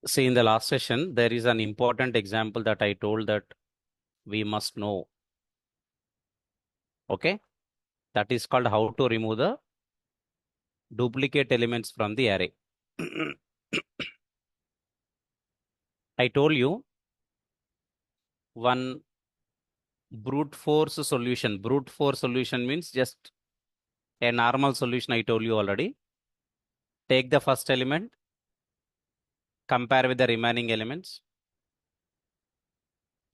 See, in the last session, there is an important example that I told that we must know. Okay. That is called how to remove the duplicate elements from the array. I told you one brute force solution. Brute force solution means just a normal solution. I told you already. Take the first element, compare with the remaining elements.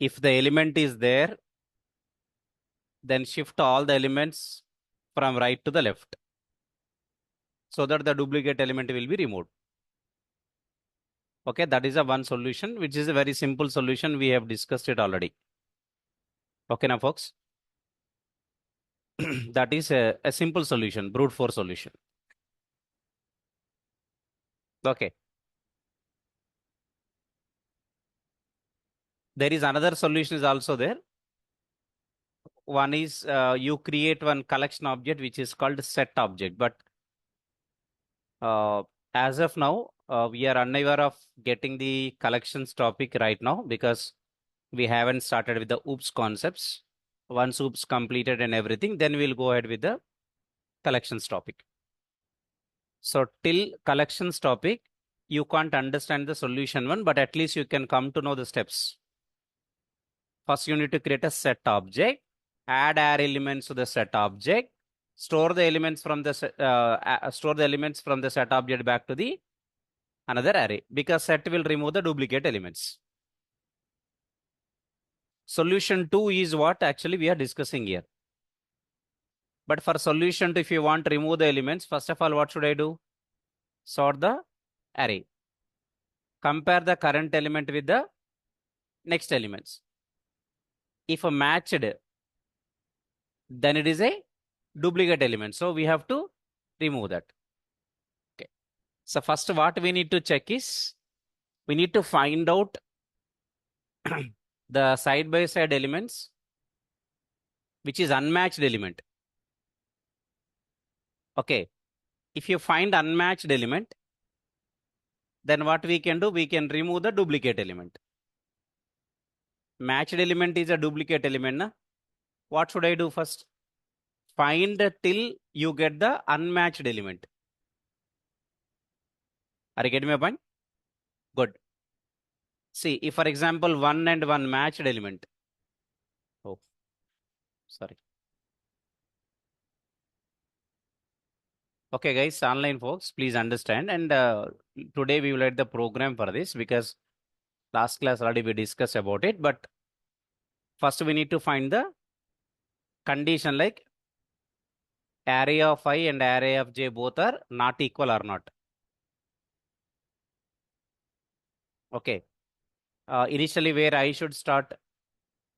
If the element is there, then shift all the elements from right to the left so that the duplicate element will be removed. Okay, that is a one solution, which is a very simple solution. We have discussed it already. Okay, now folks, that is a simple solution, brute force solution. Okay. There is another solution is also there. One is you create one collection object, which is called set object. But as of now, we are unaware of getting the collections topic right now because we haven't started with the OOPS concepts. Once OOPS completed and everything, then we'll go ahead with the collections topic. So till collections topic, you can't understand the solution one, but at least you can come to know the steps. First, you need to create a set object, add array elements to the set object, store the elements from the set object back to the another array because set will remove the duplicate elements. Solution 2 is what actually we are discussing here. But for solution 2, if you want to remove the elements, first of all, what should I do? Sort the array. Compare the current element with the next elements. If a matched, then it is a duplicate element. So we have to remove that. Okay. So first what we need to check is, we need to find out the side by side elements, which is unmatched element. Okay. If you find unmatched element, then what we can do, we can remove the duplicate element. Matched element is a duplicate element. Na? What should I do first? Find till you get the unmatched element. Are you getting my point? Good. See, if for example, 1 and 1 matched element. Oh, sorry. Okay, guys, online folks, please understand. And today we will write the program for this because last class already we discussed about it. But first we need to find the condition like array of I and array of j both are not equal or not. Okay. Initially where I should start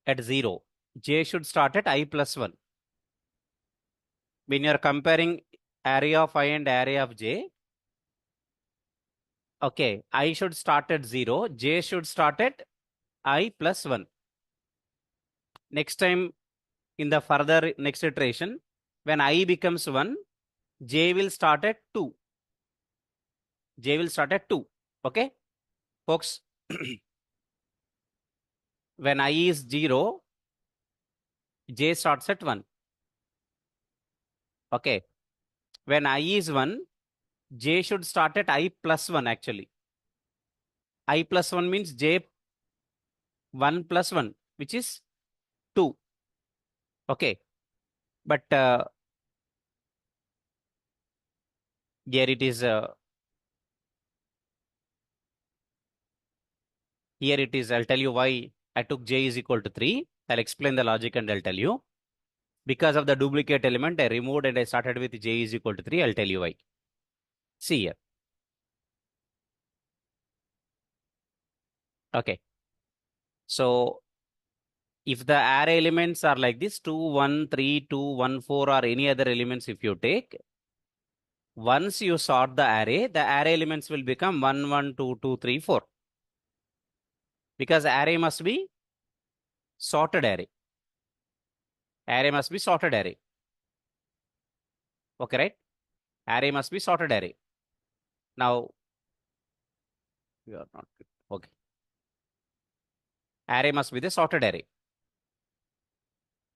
at 0, j should start at I plus 1. When you are comparing array of I and array of j, okay, I should start at 0, j should start at I plus 1. Next time in the further next iteration, when I becomes 1, j will start at 2. J will start at 2. Okay, folks. When I is 0, j starts at 1. Okay. When I is 1, j should start at I plus 1 actually. I plus 1 means j 1 plus 1, which is 2. Okay. But here it is, I'll tell you why I took j is equal to 3. I'll explain the logic and I'll tell you. Because of the duplicate element, I removed and I started with j is equal to 3. I'll tell you why. See here. Okay. So if the array elements are like this, 2, 1, 3, 2, 1, 4, or any other elements if you take, once you sort the array elements will become 1, 1, 2, 2, 3, 4. Because array must be sorted array. Array must be sorted array. Okay, right? Array must be sorted array. Now, you are not okay. Array must be the sorted array.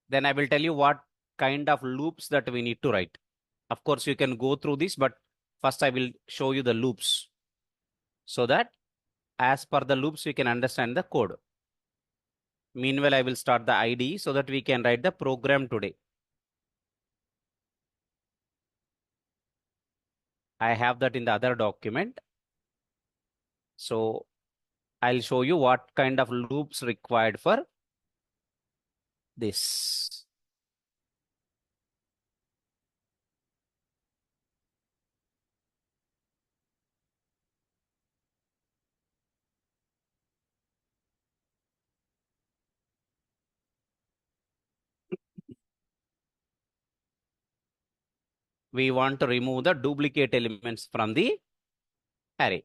Then I will tell you what kind of loops that we need to write. Of course, you can go through this, but first I will show you the loops so that as per the loops, we can understand the code. Meanwhile, I will start the IDE so that we can write the program today. I have that in the other document. So I'll show you what kind of loops required for this. We want to remove the duplicate elements from the array.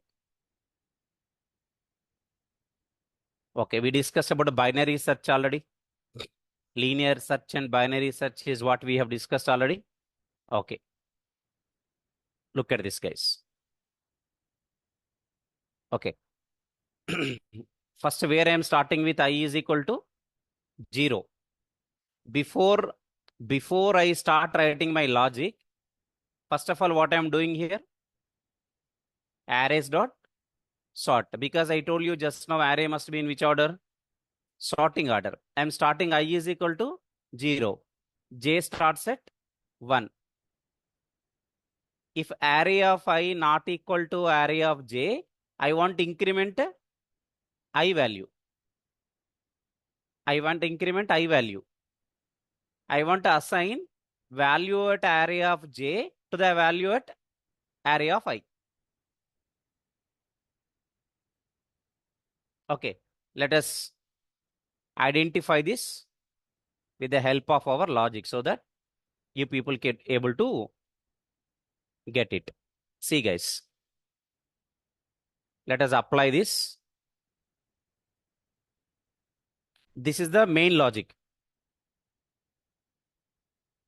Okay, we discussed about binary search already. Linear search and binary search is what we have discussed already. Okay. Look at this, guys. Okay. First, where I am starting with I is equal to 0. Before I start writing my logic, first of all, what I am doing here? Arrays dot sort. Because I told you just now array must be in which order? Sorting order. I am starting I is equal to 0. J starts at 1. If array of I not equal to array of j, I want increment I value. I want increment I value. I want to assign value at array of j to the value at array of I. Okay, let us identify this with the help of our logic so that you people get able to get it. See, guys, let us apply this. This is the main logic.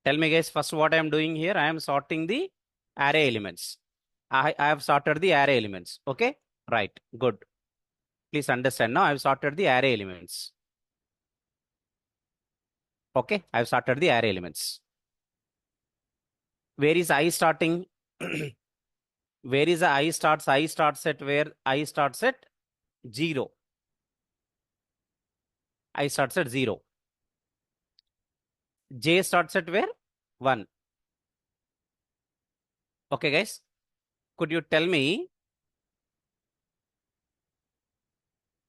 Tell me, guys, first what I am doing here, I am sorting the array elements. I have sorted the array elements. Okay, right, good. Please understand now, I have sorted the array elements. Okay, I have sorted the array elements. Where is I starting? Where is the I starts? I starts at where? I starts at 0. I starts at 0. J starts at where? 1. Okay, guys. Could you tell me?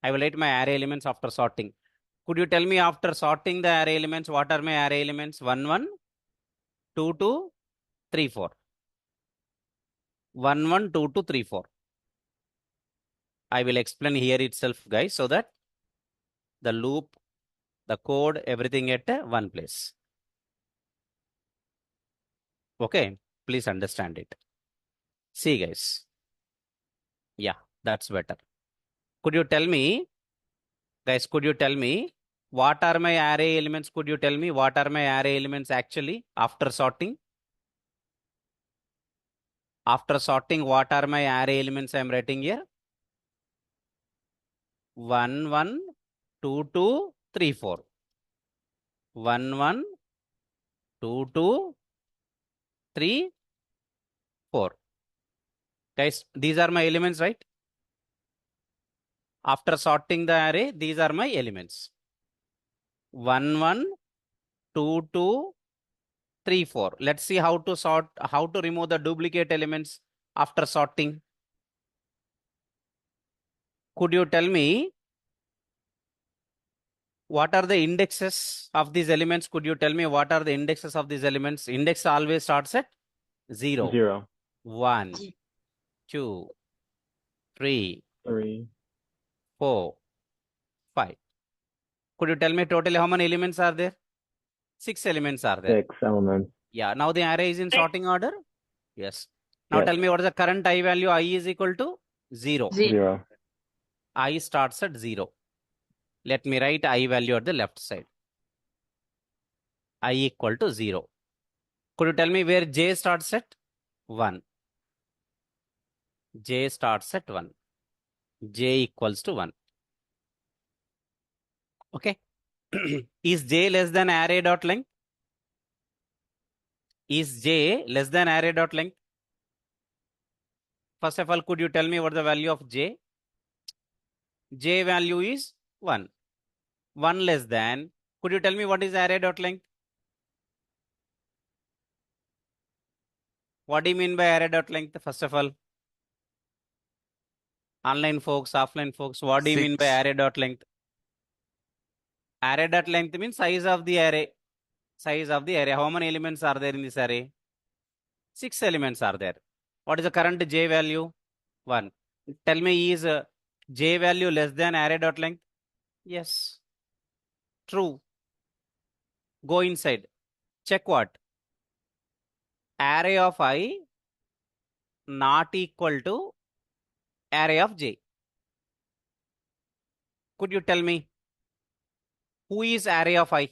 I will write my array elements after sorting. Could you tell me after sorting the array elements, what are my array elements? 1, 1, 2, 2, 3, 4. 1, 1, 2, 2, 3, 4. I will explain here itself, guys, so that the loop, the code, everything at one place. Okay, please understand it. See, guys. Yeah, that's better. Could you tell me, guys, could you tell me what are my array elements? Could you tell me what are my array elements actually after sorting? After sorting, what are my array elements I am writing here? 1, 1, 2, 2, 3, 4. 1, 1, 2, 2, 3, 4. Guys, these are my elements, right? After sorting the array, these are my elements. 1, 1, 2, 2, 3, 4. Let's see how to sort, how to remove the duplicate elements after sorting. Could you tell me what are the indexes of these elements? Could you tell me what are the indexes of these elements? Index always starts at 0. 0. 1, 2, 3, 3. 4, 5. Could you tell me totally how many elements are there? 6 elements are there. 6 elements. Yeah, now the array is in sorting order. Yes. Now Yes. tell me what is the current I value? I is equal to 0. 0. I starts at 0. Let me write I value at the left side. I equal to 0. Could you tell me where J starts at? 1. J starts at 1. J equals to 1. Okay. Is J less than array dot length? Is J less than array dot length? First of all, could you tell me what the value of J? J value is 1. 1 less than. Could you tell me what is array dot length? What do you mean by array dot length? First of all, online folks, offline folks, what do you mean by 6. array dot length? Array dot length means size of the array. Size of the array. How many elements are there in this array? 6 elements are there. What is the current J value? 1. Tell me, is J value less than array dot length? Yes. True. Go inside. Check what? Array of I not equal to array of J. Could you tell me who is array of I?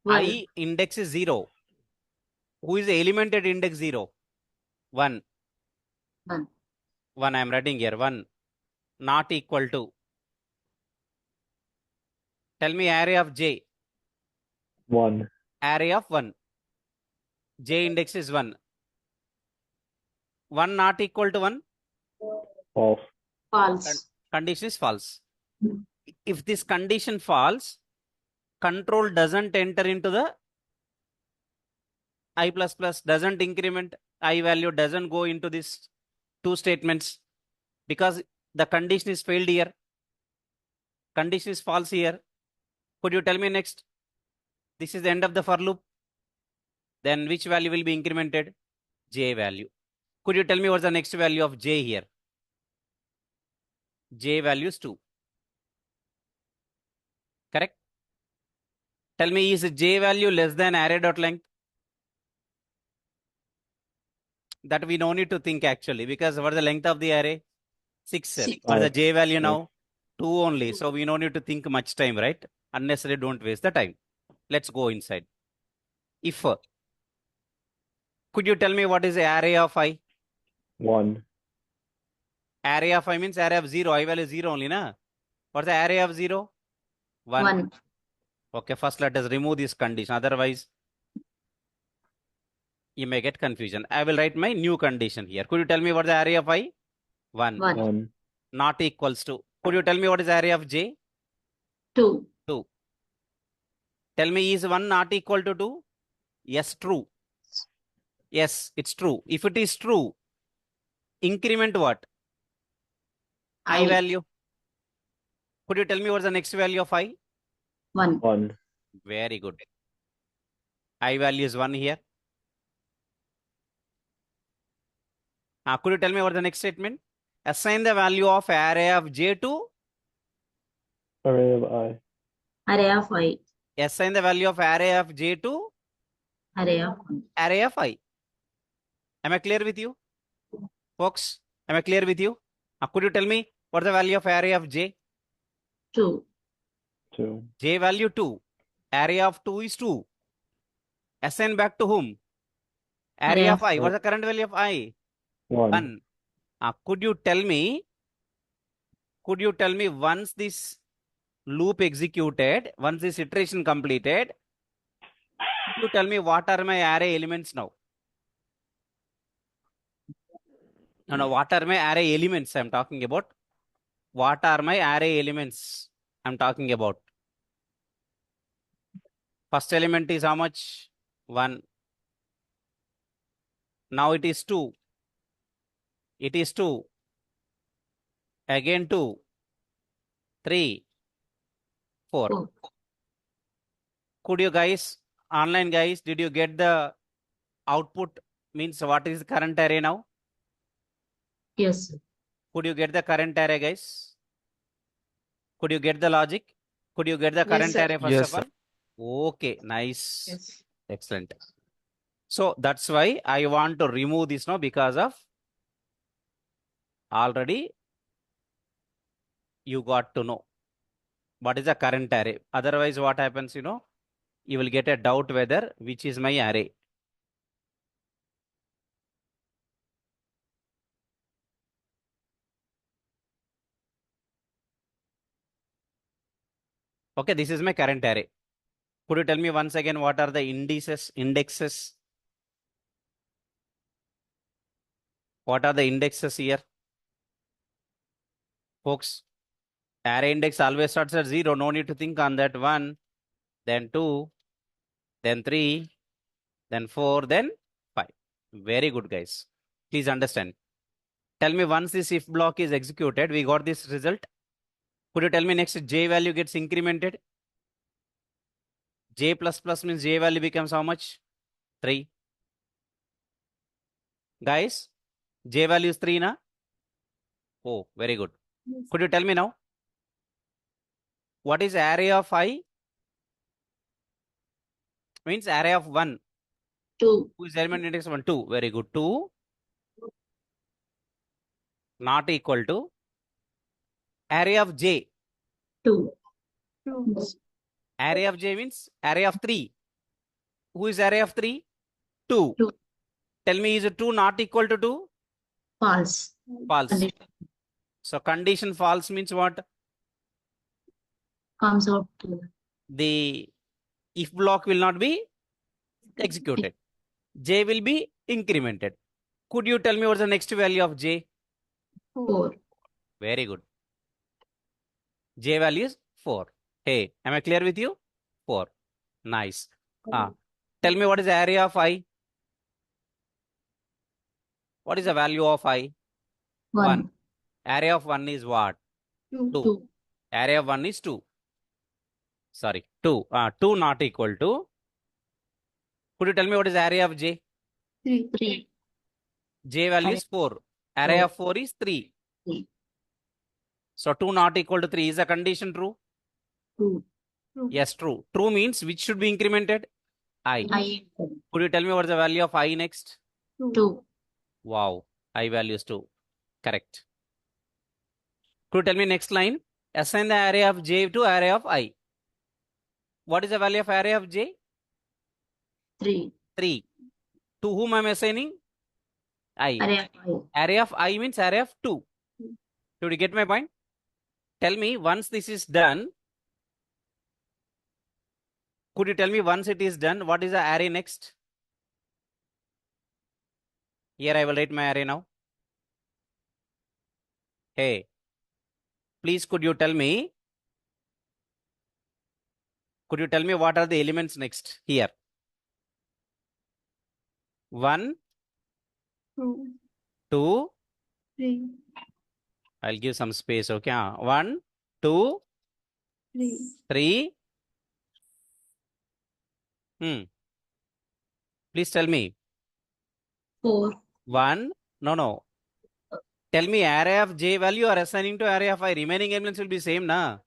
I index is 0. Who is the element at index 0? 1. 1. 1 I am writing here. 1 not equal to. Tell me array of J. 1. Array of 1. J index is 1. 1 not equal to 1? False. False. Condition is false. Hmm. If this condition false, control doesn't enter into the I++, doesn't increment, I value doesn't go into these two statements because the condition is failed here. Condition is false here. Could you tell me next? This is the end of the for loop. Then which value will be incremented? J value. Could you tell me what's the next value of J here? J value is 2. Correct? Tell me, is J value less than array dot length? That we don't need to think actually, because what is the length of the array? 6. Six. What is the J value Yes. now? 2 only. So we don't need to think much time, right? Unnecessarily don't waste the time. Let's go inside. If could you tell me what is the array of I? 1. Array of I means array of 0. I value is 0 only, na? What's the array of 0? 1. 1. Okay, first let us remove this condition. Otherwise, you may get confusion. I will write my new condition here. Could you tell me what the array of I? 1. 1. 1. Not equals to. Could you tell me what is the array of J? 2. 2. Tell me, is 1 not equal to 2? Yes, true. Yes, it's true. If it is true, increment what? I value. Could you tell me what's the next value of I? 1. 1. Very good. I value is 1 here. Could you tell me what the next statement? Assign the value of array of J to Array of I. Array of I. assign the value of array of J to Array of 1. array of I. Am I clear with you? Folks, am I clear with you? Could you tell me what the value of array of J? 2. 2. J value 2. Array of 2 is 2. Assign back to whom? Array Array of of I. What's the current value of I? 1. 1. Could you tell me once this loop executed, once this iteration completed, you tell me what are my array elements now? No, what are my array elements I'm talking about? What are my array elements I'm talking about? First element is how much? 1. Now it is 2. It is 2. Again 2. 3. 4. 4. Could you guys, online guys, did you get the output? Means what is the current array now? Yes, sir. Could you get the current array, guys? Could you get the logic? Could you get the Yes, current sir. array first Yes, of all? Okay, nice. Yes. Excellent. So that's why I want to remove this now, because of already you got to know what is the current array. Otherwise, what happens, you will get a doubt whether which is my array. Okay, this is my current array. Could you tell me once again what are the indexes? What are the indexes here? Folks, array index always starts at 0. No need to think on that. 1, then 2, then 3, then 4, then 5. Very good, guys. Please understand. Tell me once this if block is executed, we got this result. Could you tell me next j value gets incremented? J plus plus means j value becomes how much? 3. Guys, j value is 3, na? Oh, very good. Could you tell me now? What is array of I? Means array of 1. 2. Whose element index 1? 2. Very good. 2 not equal to array of j. 2. Array of j means array of 3. Who is array of 3? 2. 2. Tell me, is 2 not equal to 2? False. False. Condition So condition false means what? comes out to The if block will not be executed. J will be incremented. Could you tell me what's the next value of j? 4. Very good. J value is 4. Hey, am I clear with you? 4. Nice. Tell me what is the area of I? What is the value of I? 1. Area of 1 is what? 2. 2. Area of 1 is 2. Sorry, 2. 2 not equal to. Could you tell me what is area of j? 3. J value is 4. Array of 4 is 3. 3. So 2 not equal to 3. Is the condition true? 2. Yes, true. True means which should be incremented? I. I. Could you tell me what is the value of I next? 2. Wow. I value is 2. Correct. Could you tell me next line? Assign the array of j to array of I. What is the value of array of j? 3. 3. To whom I am assigning? I. Array of I. Array of I means array of 2. Did you get my point? Tell me once this is done. Could you tell me once it is done, what is the array next? Here I will write my array now. Hey, please could you tell me what are the elements next here? 1, 2, 3. I'll give some space, okay? 1, 2, 3. Please tell me. 4. 1, no. Tell me array of j value or assigning to array of I. Remaining elements will be same, na?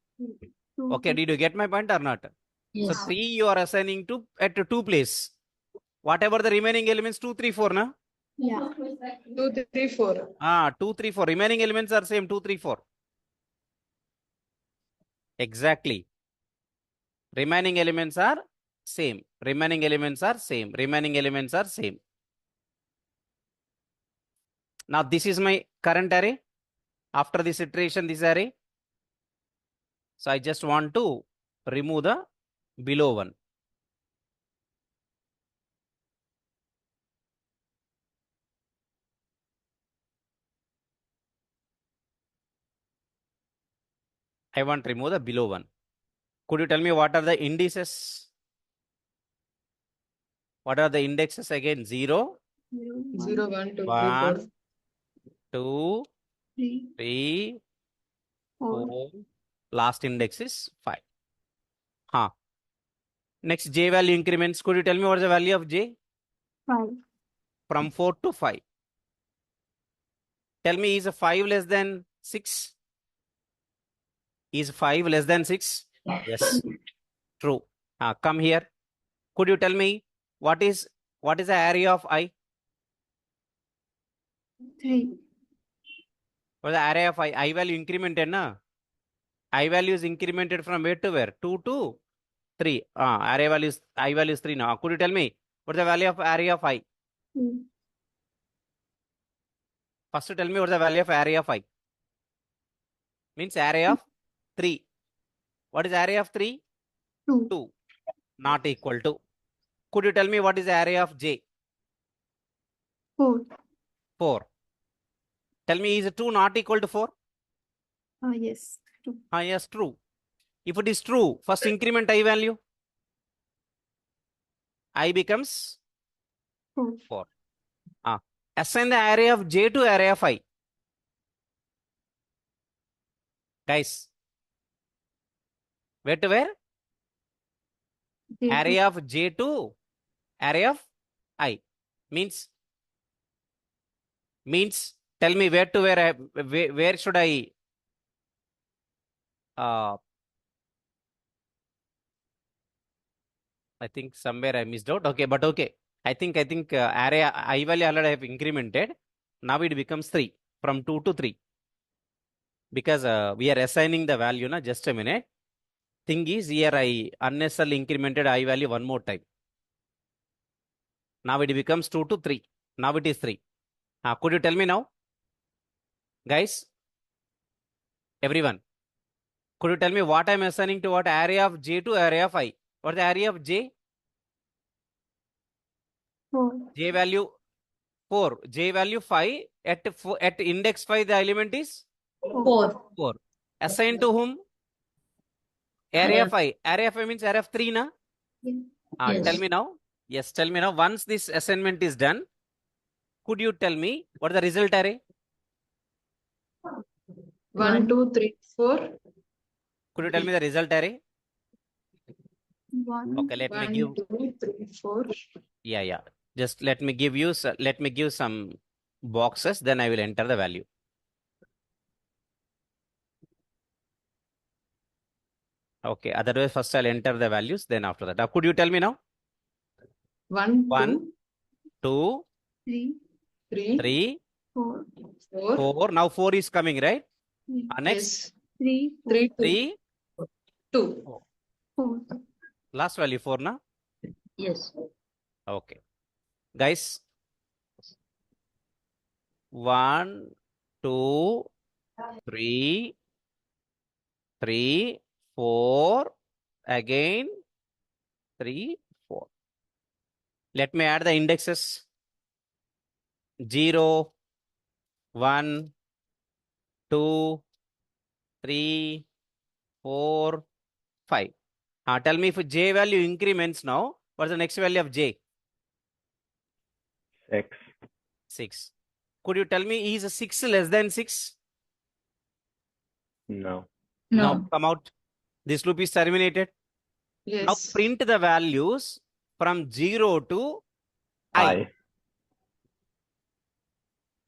Okay, did you get my point or not? Yes. So 3 you are assigning to at 2 place. Whatever the remaining elements 2, 3, 4, na? Yeah. 2, 3, 4. 2, 3, 4. Remaining elements are same 2, 3, 4. Exactly. Remaining elements are same. Remaining elements are same. Remaining elements are same. Now this is my current array. After this iteration, this array. So I just want to remove the below one. I want to remove the below one. Could you tell me what are the indices? What are the indexes again? 0, 0, 1, 2, 3, 1, 4. 2, 3, 4. Last index is 5. Next j value increments. Could you tell me what is the value of j? 5. From 4 to 5. Tell me, is 5 less than 6? Is 5 less than 6? Yes. True. Come here. Could you tell me what is the area of I? 3. What is the area of I? I value incremented, na? I value is incremented from where to where? 2 to 3. Array value is I value is 3 now. Could you tell me what is the value of area of I? First tell me what is the value of area of I. Means area of 3. What is array of 3? 2. 2. Not equal to. Could you tell me what is the array of j? 4. 4. Tell me, is 2 not equal to 4? Yes. 2. Yes, true. If it is true, first increment I value. I becomes 4. 4. Assign the array of j to array of I. Guys, where to where? J Array to of j to array of I. Means tell me where to where where should I I think somewhere I missed out. Okay, but okay. I think array I value already I have incremented. Now it becomes 3 from 2 to 3. Because we are assigning the value, na, just a minute. Thing is here I unnecessarily incremented I value one more time. Now it becomes 2 to 3. Now it is 3. Could you tell me now? Guys, everyone, could you tell me what I'm assigning to what array of j to array of I? What is the array of j? 4. J value 4. J value 5. At index 5, the element is 4. 4. Assigned to whom? Array of I. Array of I means array of 3, na? Yes. Tell me now. Yes, tell me now. Once this assignment is done, could you tell me what is the result array? 1, 2, 3, 4. Could you tell me the result array? 1. Okay, let me 1, give. 2, 3, 4. Yeah. Just let me give you. Let me give some boxes. Then I will enter the value. Okay. Otherwise, first I'll enter the values. Then after that, could you tell me now? 1, 1, 2, 2, 3, 3, 3, 4, 4. 4. Now 4 is coming, right? Next Yes. 3, 3, 3. 2. 4. Last value 4, na? Yes. Okay. Guys, 1, 2, 3, 3, 4, again 3, 4. Let me add the indexes. 0, 1, 2, 3, 4, 5. Tell me if j value increments now, what's the next value of j? 6. 6. Could you tell me, is 6 less than 6? No. No. Come out. This loop is terminated. Now Yes. print the values from 0 to I.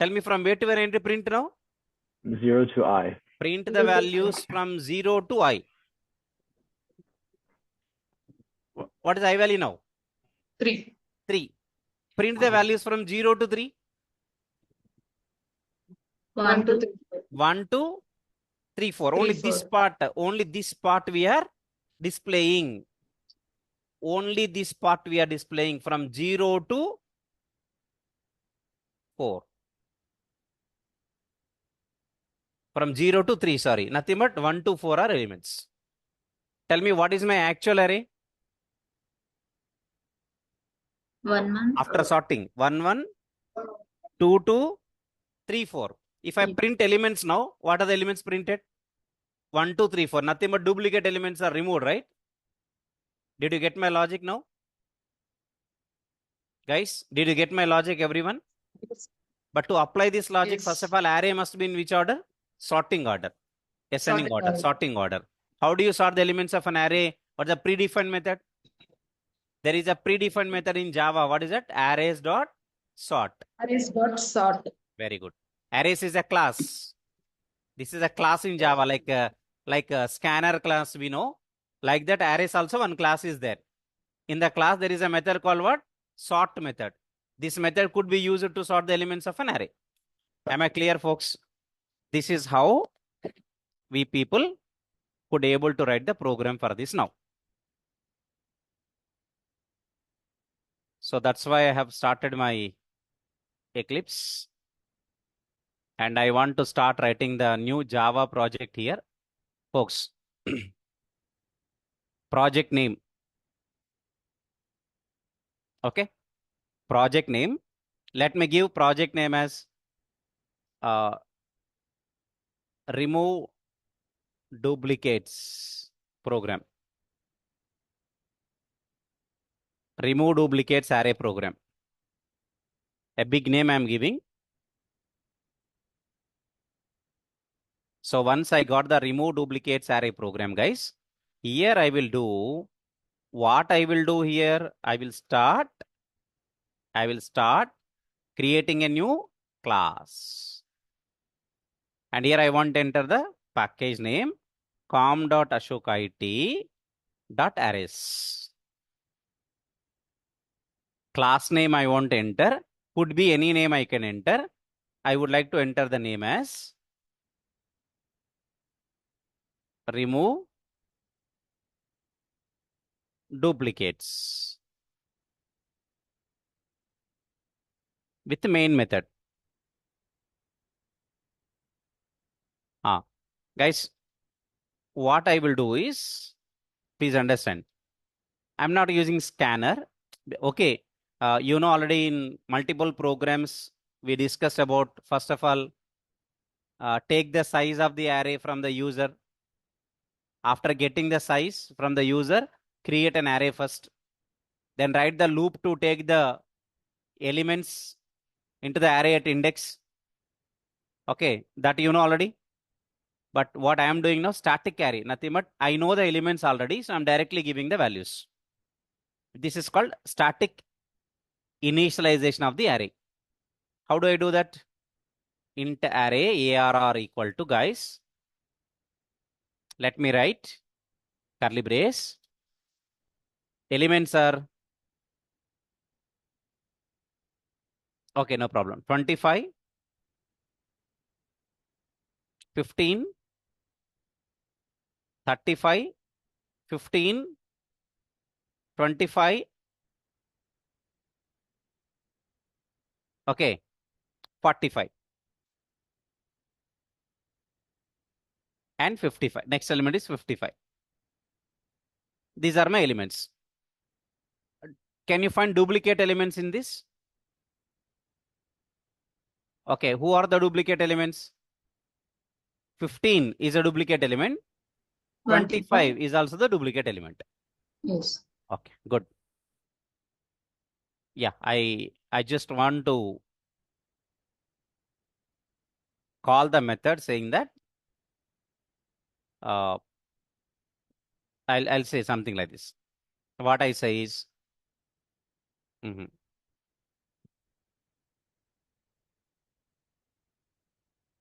Tell me from where to where entry print now? 0 to I. Print the values from 0 to I. What is I value now? 3. 3. Print the values from 0 to 3. 1, 2, 3, 4. 1, 2, 3, 4. 3, Only 4. this part we are displaying. Only this part we are displaying from 0 to 4. From 0 to 3, sorry. Nothing but 1 to 4 are elements. Tell me what is my actual array? 1, 1. After sorting. 1, 1, 2, 2, 3, 4. If I print elements now, what are the elements printed? 1, 2, 3, 4. Nothing but duplicate elements are removed, right? Did you get my logic now? Guys, did you get my logic, everyone? Yes. But to apply this logic, Yes. first of all, array must be in which order? Sorting order. Ascending Sorting order. order. Sorting order. How do you sort the elements of an array? What's the predefined method? There is a predefined method in Java. What is it? Arrays dot sort. Arrays dot sort. Very good. Arrays is a class. This is a class in Java, like a scanner class we know. Like that, arrays also one class is there. In the class, there is a method called what? Sort method. This method could be used to sort the elements of an array. Am I clear, folks? This is how we people could able to write the program for this now. So that's why I have started my Eclipse. And I want to start writing the new Java project here. Folks, project name. Okay, project name. Let me give project name as remove duplicates program. Remove duplicates array program. A big name I am giving. So once I got the remove duplicates array program, guys, here I will do what I will do here. I will start creating a new class. And here I want to enter the package name com.ashokit.arrays. Class name I want to enter. Could be any name I can enter. I would like to enter the name as remove duplicates with main method. Guys, what I will do is, please understand, I'm not using scanner. Okay, you know already in multiple programs we discussed about, first of all, take the size of the array from the user. After getting the size from the user, create an array first. Then write the loop to take the elements into the array at index. Okay, that you know already. But what I am doing now, static array, nothing but I know the elements already, so I'm directly giving the values. This is called static initialization of the array. How do I do that? Int array arr equal to, guys, let me write curly brace. Elements are, okay, no problem. 25, 15, 35, 15, 25, okay, 45. And 55. Next element is 55. These are my elements. Can you find duplicate elements in this? Okay, who are the duplicate elements? 15 is a duplicate element. 25 is also the duplicate element. Yes. Okay, good. Yeah, I just want to call the method saying that I'll say something like this. What I say is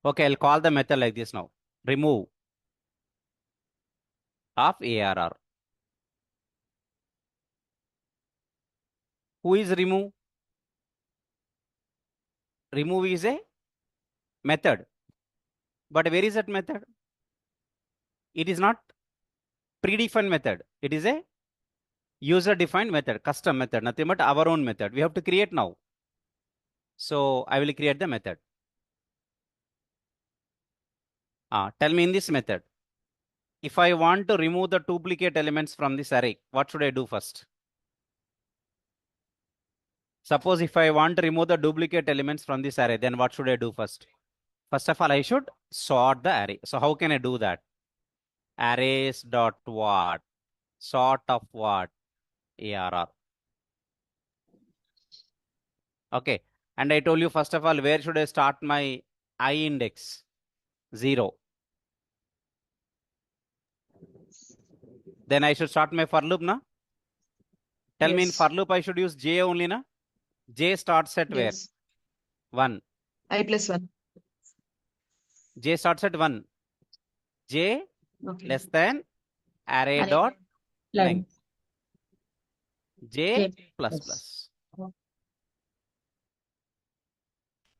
okay, I'll call the method like this now. Remove of ARR. Who is remove? Remove is a method. But where is that method? It is not predefined method. It is a user-defined method, custom method, nothing but our own method. We have to create now. So I will create the method. Tell me in this method, if I want to remove the duplicate elements from this array, what should I do first? Suppose if I want to remove the duplicate elements from this array, then what should I do first? First of all, I should sort the array. So how can I do that? Arrays dot what? Sort of what? ARR. Okay. And I told you, first of all, where should I start my I index? 0. Then I should start my for loop, na? Tell me in Yes. for loop, I should use J only, na? J starts at where? Yes. 1. I plus 1. J starts at 1. J Okay. less than array Array dot length. J J plus plus. plus.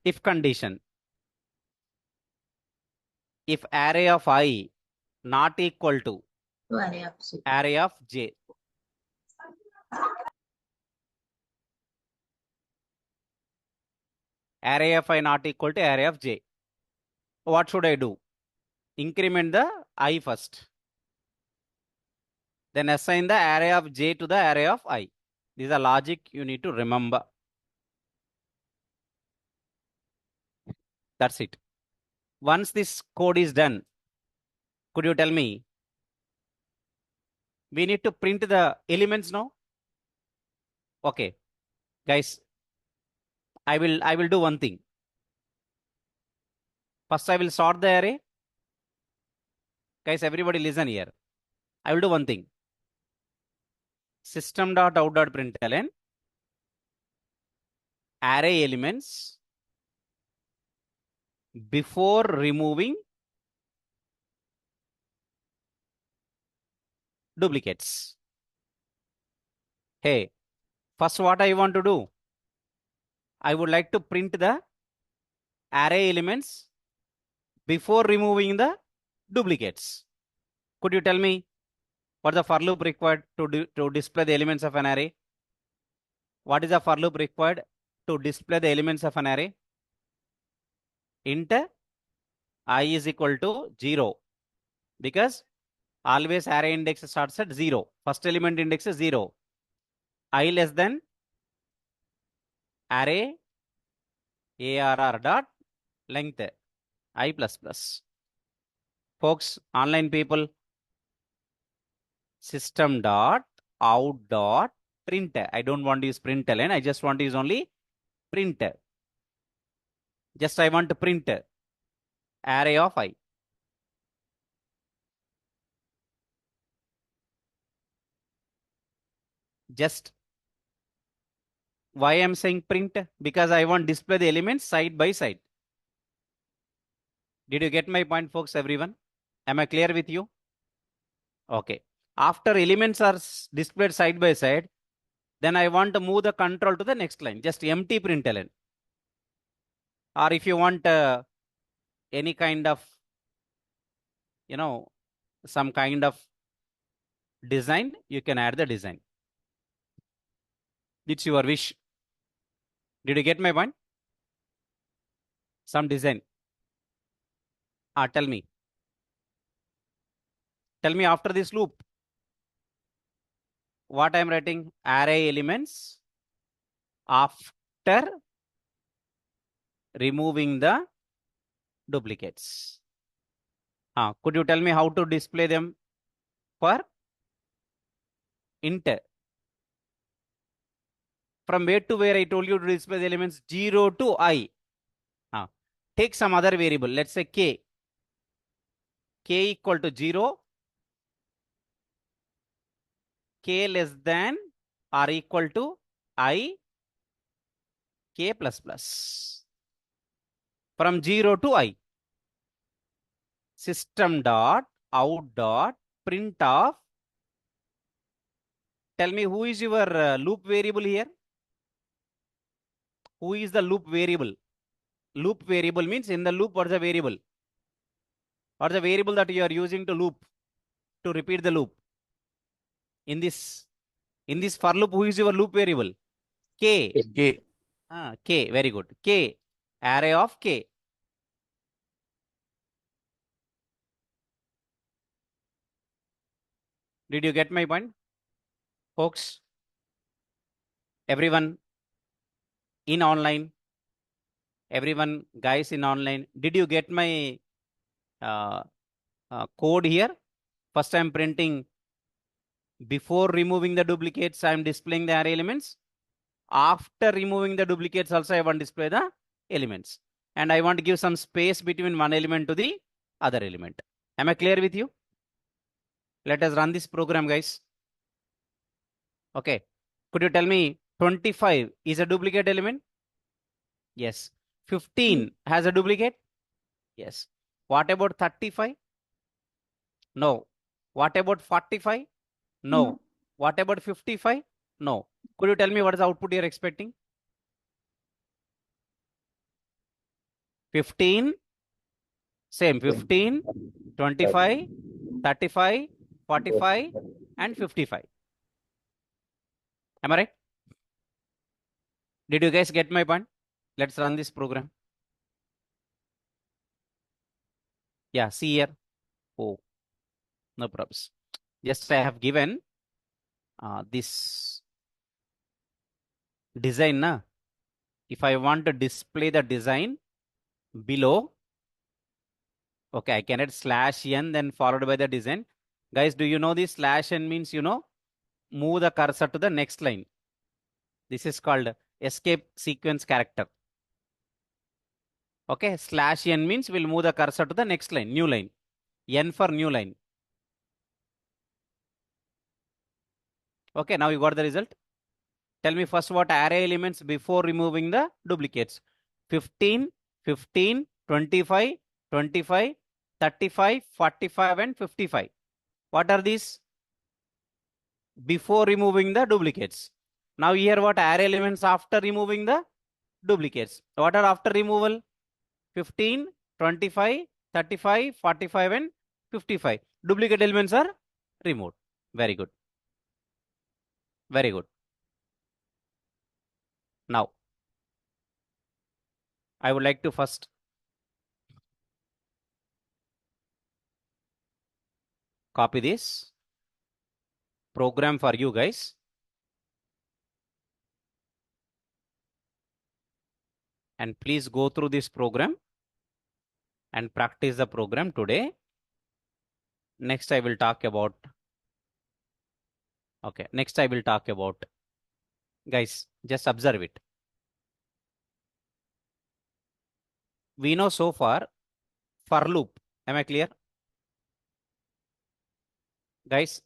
If condition. If array of I not equal to Array of C. array of J. Array of I not equal to array of J. What should I do? Increment the I first. Then assign the array of j to the array of I. This is a logic you need to remember. That's it. Once this code is done, could you tell me? We need to print the elements now. Okay, guys, I will do one thing. First, I will sort the array. Guys, everybody listen here. I will do one thing. System.out.println array elements before removing duplicates. Hey, first what I want to do? I would like to print the array elements before removing the duplicates. Could you tell me what the for loop required to display the elements of an array? What is the for loop required to display the elements of an array? Int I is equal to 0, because always array index starts at 0. First element index is 0. I less than array arr dot length I plus plus. Folks, online people, system dot out dot print. I don't want to use println. I just want to use only print. Just I want to print array of I. Just why I'm saying print? Because I want display the elements side by side. Did you get my point, folks, everyone? Am I clear with you? Okay. After elements are displayed side by side, then I want to move the control to the next line, just empty println. Or if you want any kind of, some kind of design, you can add the design. It's your wish. Did you get my point? Some design. Tell me. Tell me after this loop, what I'm writing? Array elements after removing the duplicates. Could you tell me how to display them for int? From where to where I told you to display the elements 0 to I. Take some other variable. Let's say k. K equal to 0. K less than or equal to I. K plus plus. From 0 to I. System dot out dot print of. Tell me who is your loop variable here? Who is the loop variable? Loop variable means in the loop what is the variable? Or the variable that you are using to loop, to repeat the loop. In this for loop, who is your loop variable? K. K. K, very good. K, array of K. Did you get my point? Folks, everyone in online, everyone guys in online, did you get my code here? First I'm printing before removing the duplicates, I'm displaying the array elements. After removing the duplicates also I want to display the elements. And I want to give some space between one element to the other element. Am I clear with you? Let us run this program, guys. Okay. Could you tell me 25 is a duplicate element? Yes. 15 has a duplicate? Yes. What about 35? No. What about 45? No. No. What about 55? No. Could you tell me what is the output you're expecting? 15, same 15, 25, 35, 45, and 55. Am I right? Did you guys get my point? Let's run this program. Yeah, see here. Oh, no problems. Just I have given this design, na? If I want to display the design below, okay, I can add /n then followed by the design. Guys, do you know this /n means, move the cursor to the next line. This is called escape sequence character. Okay, /n means we'll move the cursor to the next line, new line. N for new line. Okay, now you got the result. Tell me first what array elements before removing the duplicates. 15, 15, 25, 25, 35, 45 and 55. What are these? Before removing the duplicates. Now here what array elements after removing the duplicates. What are after removal? 15, 25, 35, 45 and 55. Duplicate elements are removed. Very good. Very good. Now, I would like to first copy this program for you guys. And please go through this program and practice the program today. Next, I will talk about. Okay, next I will talk about. Guys, just observe it. We know so far for loop. Am I clear? Guys,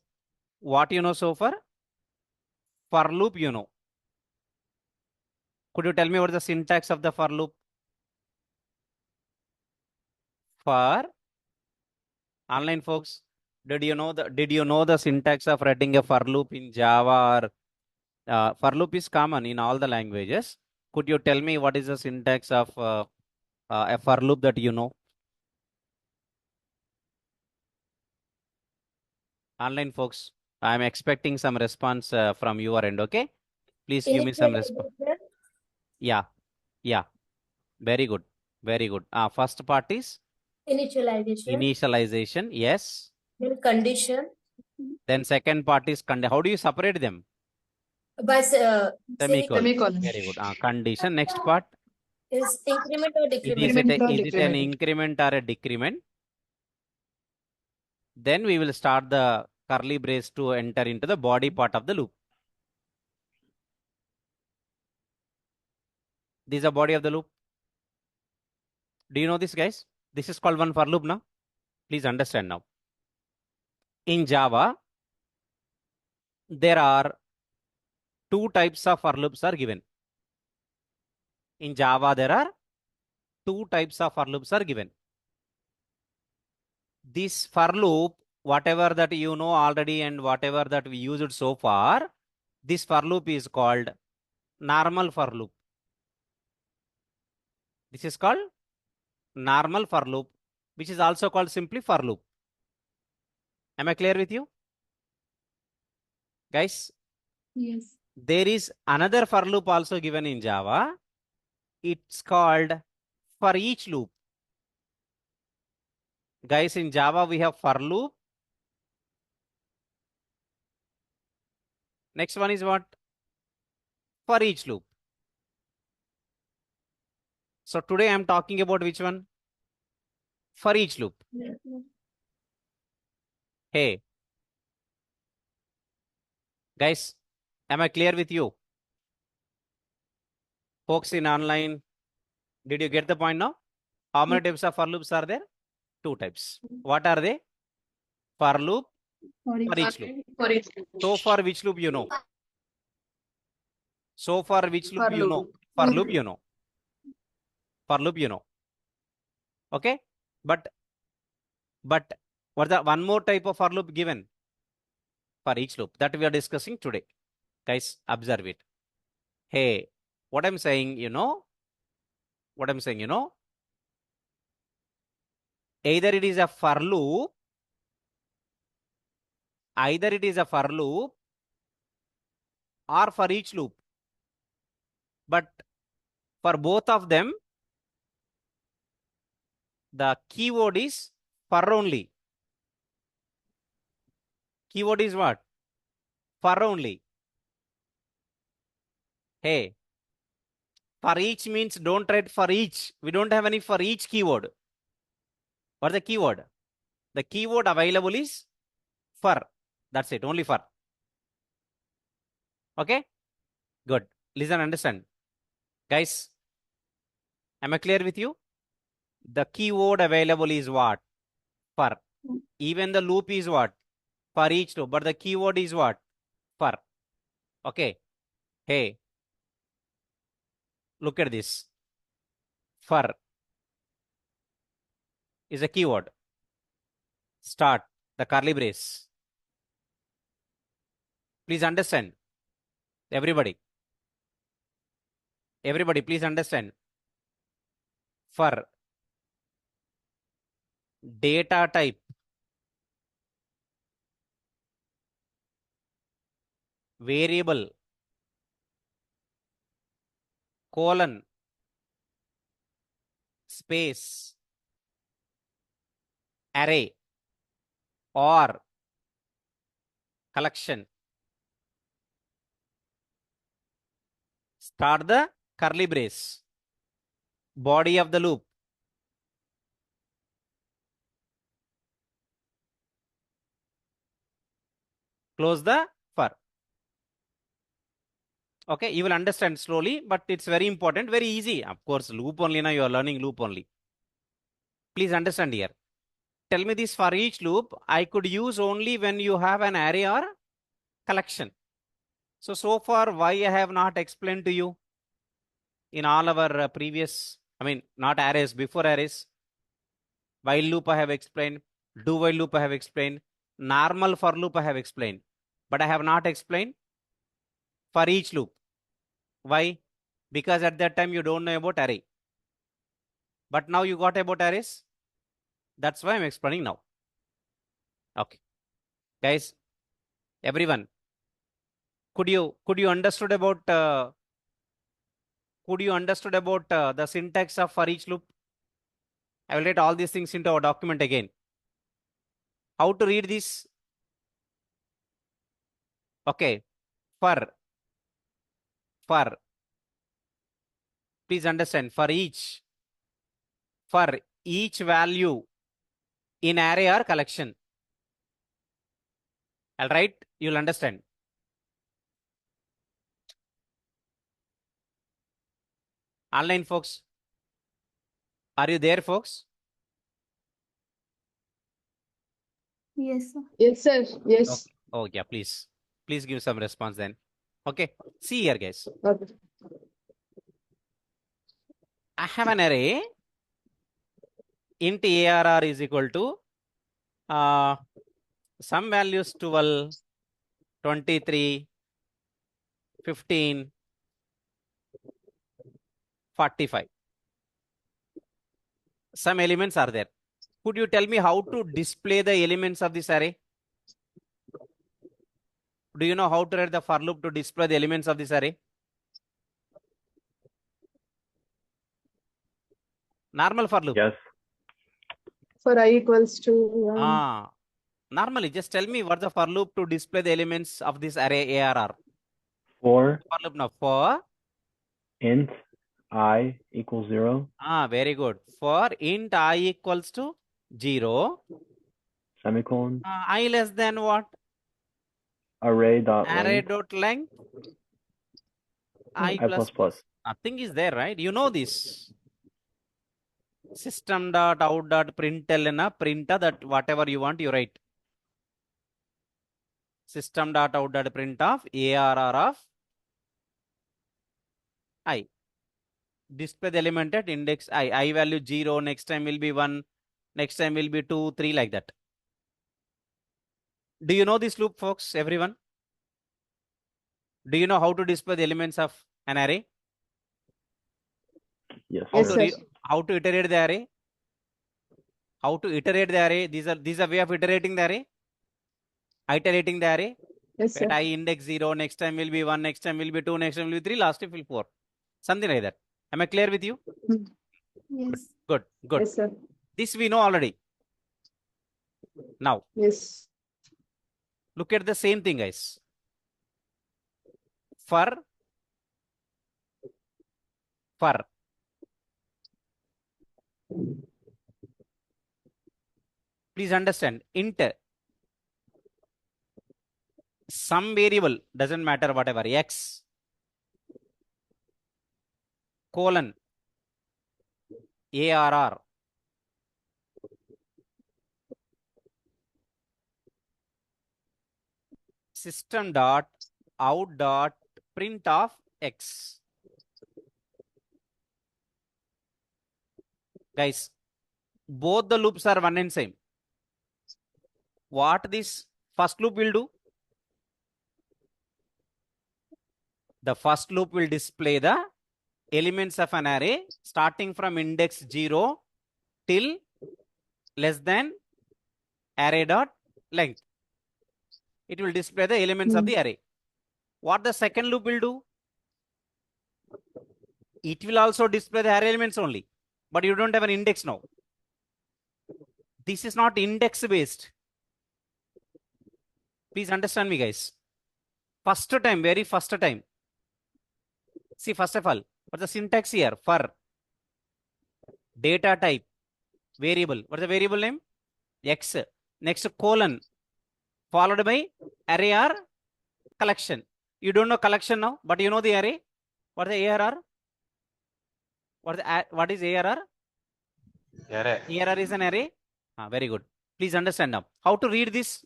what you know so far? For loop, you know. Could you tell me what is the syntax of the for loop? For online folks, did you know the syntax of writing a for loop in Java or for loop is common in all the languages? Could you tell me what is the syntax of a for loop that you know? Online folks, I'm expecting some response from your end, okay? Please give me some response. Yeah, yeah. Very good. Very good. First part is initialization. Yes. Then condition. Then second part is how do you separate them? By Semicolon. Semicolon. Very good. Condition. Next part. is increment or Is decrement? it, Increment or is it an decrement? increment or a decrement? Then we will start the curly brace to enter into the body part of the loop. This is the body of the loop. Do you know this, guys? This is called one for loop now. Please understand now. In Java, there are two types of for loops are given. In Java, there are two types of for loops are given. This for loop, whatever that you know already and whatever that we used so far, this for loop is called normal for loop. This is called normal for loop, which is also called simply for loop. Am I clear with you? Guys? Yes. There is another for loop also given in Java. It's called for each loop. Guys, in Java, we have for loop. Next one is what? For each loop. So today I'm talking about which one? For each loop. Hey. Guys, am I clear with you? Folks in online, did you get the point now? How many types of for loops are there? Two types. What are they? For loop, for each loop. For each loop. So for which loop you know? So for which loop For you know? loop. For loop you know. For loop you know. Okay? But what's the one more type of for loop given? For each loop that we are discussing today. Guys, observe it. Hey, what I'm saying, you know? What I'm saying, you know? Either it is a for loop, either it is a for loop or for each loop. But for both of them, the keyword is for only. Keyword is what? For only. Hey, for each means don't write for each. We don't have any for each keyword. What's the keyword? The keyword available is for. That's it, only for. Okay? Good. Listen, understand. Guys, am I clear with you? The keyword available is what? For. Even the loop is what? For each loop. But the keyword is what? For. Okay. Hey, look at this. For is a keyword. Start the curly brace. Please understand. Everybody. Everybody, please understand. For data type, variable, colon, space, array, or collection. Start the curly brace. Body of the loop. Close the for. Okay, you will understand slowly, but it's very important, very easy. Of course, loop only now you are learning loop only. Please understand here. Tell me this, for each loop, I could use only when you have an array or collection. So far, why I have not explained to you in all our previous, not arrays, before arrays. While loop I have explained, do while loop I have explained, normal for loop I have explained, but I have not explained for each loop. Why? Because at that time you don't know about array. But now you got about arrays. That's why I'm explaining now. Okay. Guys, everyone, could you understood about the syntax of for each loop? I will write all these things into our document again. How to read this? Okay. For. Please understand, for each value in array or collection. All right, you'll understand. Online folks, are you there, folks? Yes, sir. Yes, sir. Yes. Oh yeah, please give some response then. Okay, see here, guys. Okay. I have an array. Int ARR is equal to some values 12, 23, 15, 45. Some elements are there. Could you tell me how to display the elements of this array? Do you know how to write the for loop to display the elements of this array? Normal for loop. Yes. For I equals to 1. Normally, just tell me what's the for loop to display the elements of this array ARR. For For loop now. For int I equals 0, very good. For int I equals to 0. semicolon, I less than what? array dot Array length, dot length. I I plus plus. nothing is there, right? You know this. System dot out dot println printer that whatever you want you write. System dot out dot print of ARR of I. Display the element at index I value 0, next time will be 1, next time will be 2, 3, like that. Do you know this loop, folks? Everyone? Do you know how to display the elements of an array? Yes, Yes, sir. sir. How to iterate the array? How to iterate the array? These are way of iterating the array. Iterating the array. Yes, sir. At I index 0, next time will be 1, next time will be 2, next time will be 3, last time will be 4. Something like that. Am I clear with you? Yes. Good. Yes, sir. This we know already. Now, Yes. look at the same thing, guys. for please understand, int some variable, doesn't matter, whatever, x colon arr system dot out dot print of x. Guys, both the loops are one and same. What this first loop will do? The first loop will display the elements of an array starting from index 0 till less than array dot length. It will display the elements of the array. What the second loop will do? It will also display the array elements only, but you don't have an index now. This is not index based. Please understand me, guys. First time, very first time. See, first of all, what's the syntax here? For data type variable. What's the variable name? X. Next colon followed by array or collection. You don't know collection now, but you know the array. What is the ARR? What is ARR? ARR is an array. Very good. Please understand now. How to read this?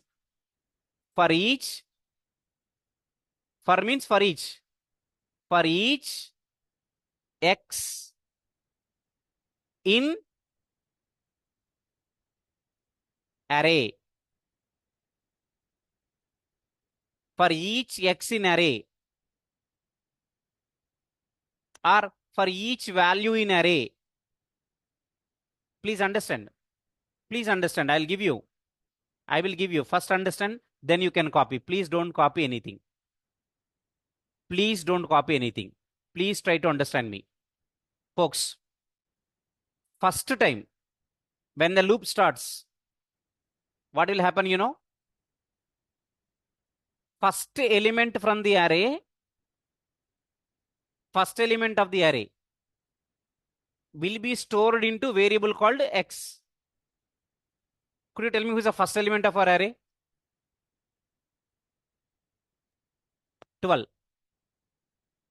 For each. For means for each. For each x in array. For each x in array. Or for each value in array. Please understand. Please understand. I will give you. First understand, then you can copy. Please don't copy anything. Please don't copy anything. Please try to understand me. Folks, first time, when the loop starts, what will happen, you know? First element from the array, first element of the array will be stored into variable called x. Could you tell me who is the first element of our array? 12.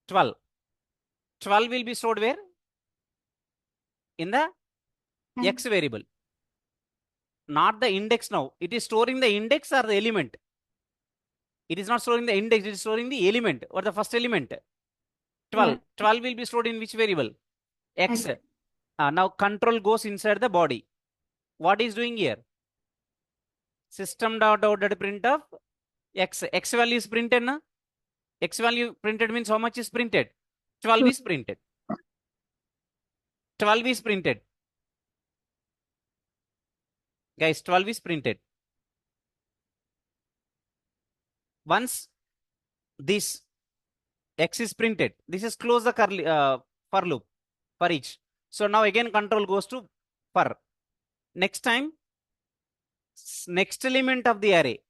12 will be stored where? In the x variable. Not the index now. It is storing the index or the element. It is not storing the index, it is storing the element or the first element. 12. Yeah. 12 will be stored in which variable? X. X. Now control goes inside the body. What is doing here? System dot out dot print of x. X value is printed, na? X value printed means how much is printed? 12 is printed. 12 is printed. Guys, 12 is printed. Once this x is printed, this is close the curly for loop for each. So now again control goes to for. Next time, next element of the array,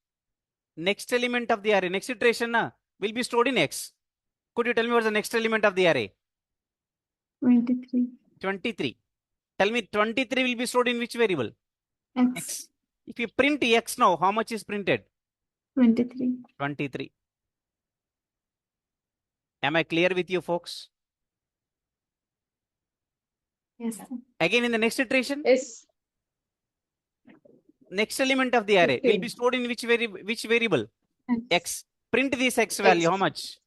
next iteration will be stored in x. Could you tell me what's the next element of the array? 23. 23. Tell me 23 will be stored in which variable? X. If you print x now, how much is printed? 23. 23. Am I clear with you, folks? Yes, sir. Again in the next iteration, Yes. next element of the array will 15. be stored in which variable? X. X. Print this x value, how much?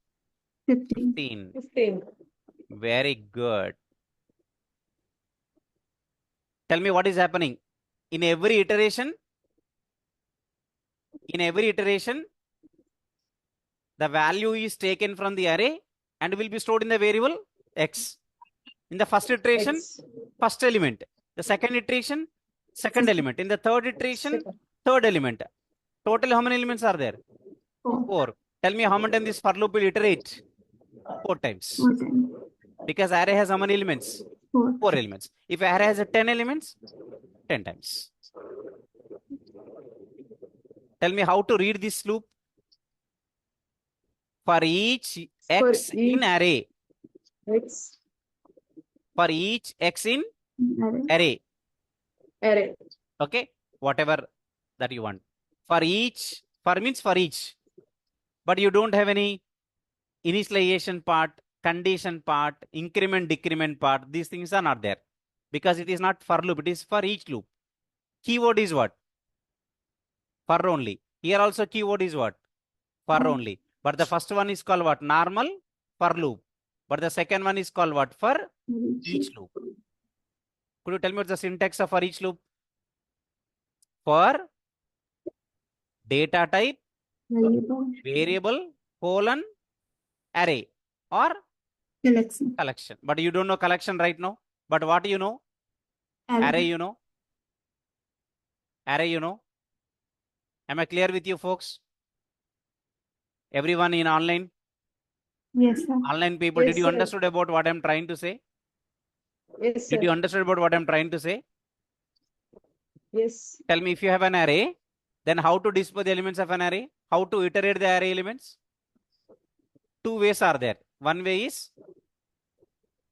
15. 15. 15. Very good. Tell me what is happening. In every iteration, the value is taken from the array and will be stored in the variable x. In the first iteration, X. first element. The second iteration, second element. In the third iteration, Second. third element. Total how many elements are there? 4. 4. Tell me how many times this for loop will iterate? 4 times. 4 times. Because array has how many elements? 4. 4 elements. If array has 10 elements, 10 times. Tell me how to read this loop. For each For X in each array. X For each X in Array. array. array. Okay, whatever that you want. For each, for means for each. But you don't have any initialization part, condition part, increment, decrement part. These things are not there because it is not for loop. It is for each loop. Keyword is what? For only. Here also keyword is what? For only. But the first one is called what? Normal for loop. But the second one is called what? For each loop. Could you tell me what's the syntax of for each loop? For data type, Variable. variable, colon, array or Collection. collection. But you don't know collection right now. But what you know? Array you know. Array you know. Am I clear with you folks? Everyone in online? Yes, sir. Online people, Yes, did you sir. understood about what I'm trying to say? Yes, sir. Did you understand about what I'm trying to say? Yes. Tell me, if you have an array, then how to display the elements of an array? How to iterate the array elements? Two ways are there. One way is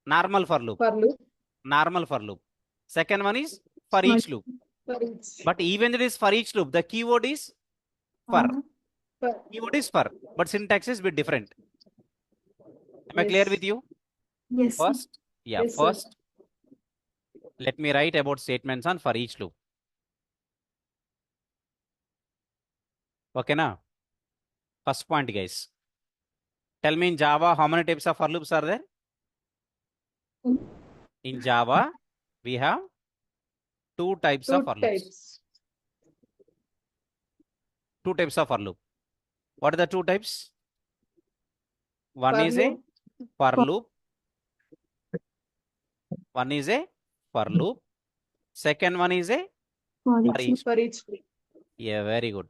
normal for loop. For loop. Normal for loop. Second one is for each loop. For each. But even it is for each loop, the keyword is for. For. Keyword is for, but syntax is a bit different. Am I clear Yes. with you? Yes, sir. First, yeah, Yes, sir. first, let me write about statements on for each loop. Okay, now, first point, guys. Tell me in Java, how many types of for loops are there? In Java, we have two types Two of for loops. types. Two types of for loop. What are the two types? One For is a loop. for loop. One is a for loop. Second one is a For for each each. For each loop. Yeah, very good.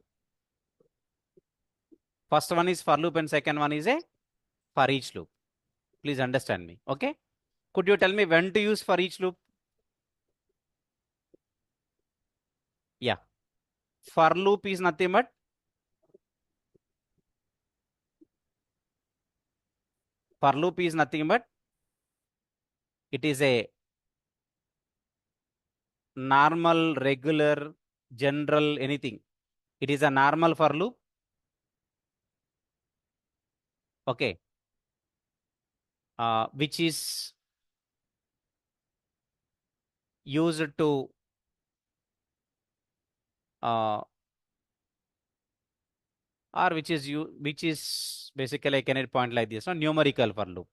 First one is for loop and second one is a for each loop. Please understand me. Okay. Could you tell me when to use for each loop? Yeah. For loop is nothing but for loop is nothing but it is a normal, regular, general, anything. It is a normal for loop. Okay. Which is used to or which is basically I can point like this, no, numerical for loop.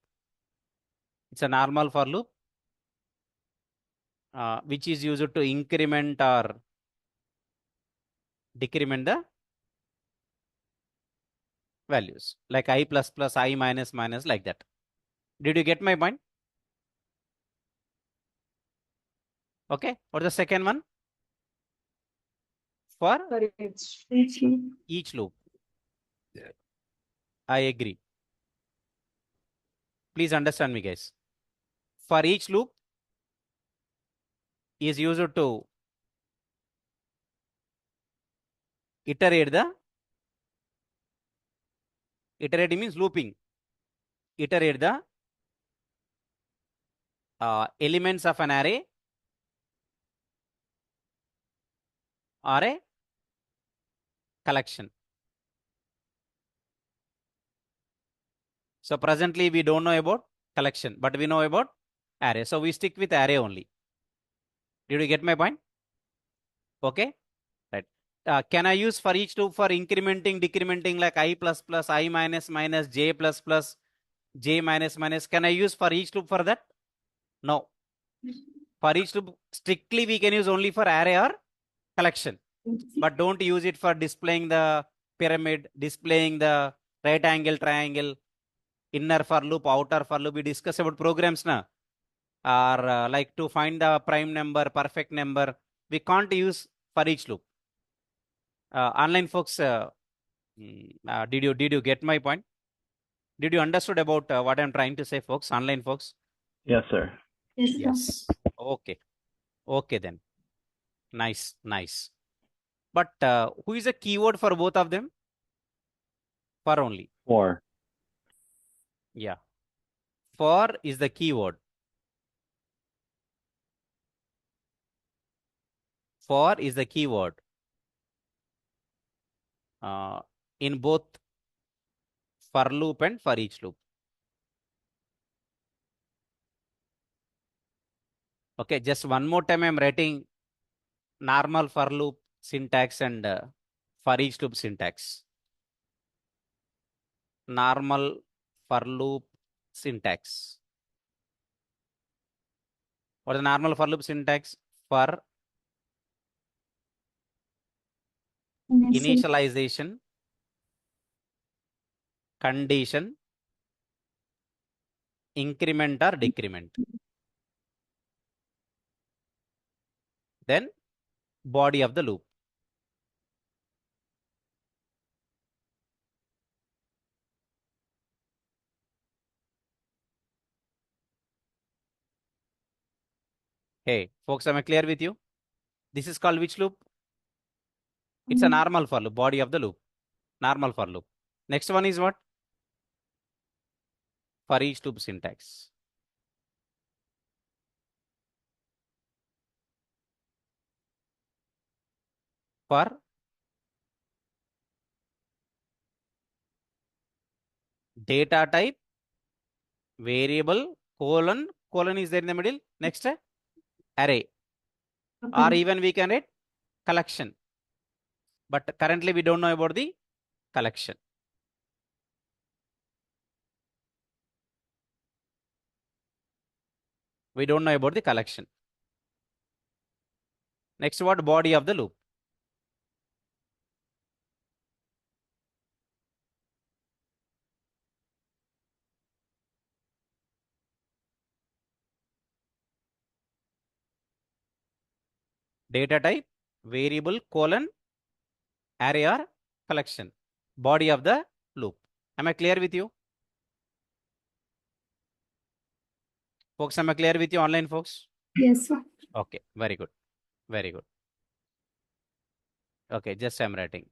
It's a normal for loop which is used to increment or decrement the values like I plus plus, I minus minus, like that. Did you get my point? Okay. What's the second one? For For each. each loop. each loop. I agree. Please understand me, guys. For each loop is used to iterate the, iterate means looping. Iterate the elements of an array or a collection. So presently we don't know about collection, but we know about array. So we stick with array only. Did you get my point? Okay. Right. Can I use for each loop for incrementing, decrementing like I plus plus, I minus minus, J plus plus, J minus minus? Can I use for each loop for that? No. For each loop, strictly we can use only for array or collection. But don't use it for displaying the pyramid, displaying the right angle triangle, inner for loop, outer for loop. We discuss about programs now. Or like to find the prime number, perfect number. We can't use for each loop. Online folks, did you get my point? Did you understood about what I'm trying to say, folks? Online folks? Yes, sir. Yes, sir. Yes. Okay. Okay then. Nice, nice. But who is a keyword for both of them? For only. For. Yeah. For is the keyword. For is the keyword. In both for loop and for each loop. Okay, just one more time I'm writing normal for loop syntax and for each loop syntax. Normal for loop syntax. What is the normal for loop syntax? For initialization, condition, increment or decrement. Then body of the loop. Hey, folks, am I clear with you? This is called which loop? It's a normal for loop, body of the loop. Normal for loop. Next one is what? For each loop syntax. For data type, variable, colon is there in the middle. Next, array. Or even we can write collection. But currently we don't know about the collection. We don't know about the collection. Next, what? Body of the loop. Data type, variable, colon, array or collection. Body of the loop. Am I clear with you? Folks, am I clear with you online, folks? Yes, sir. Okay, very good. Very good. Okay, just I'm writing.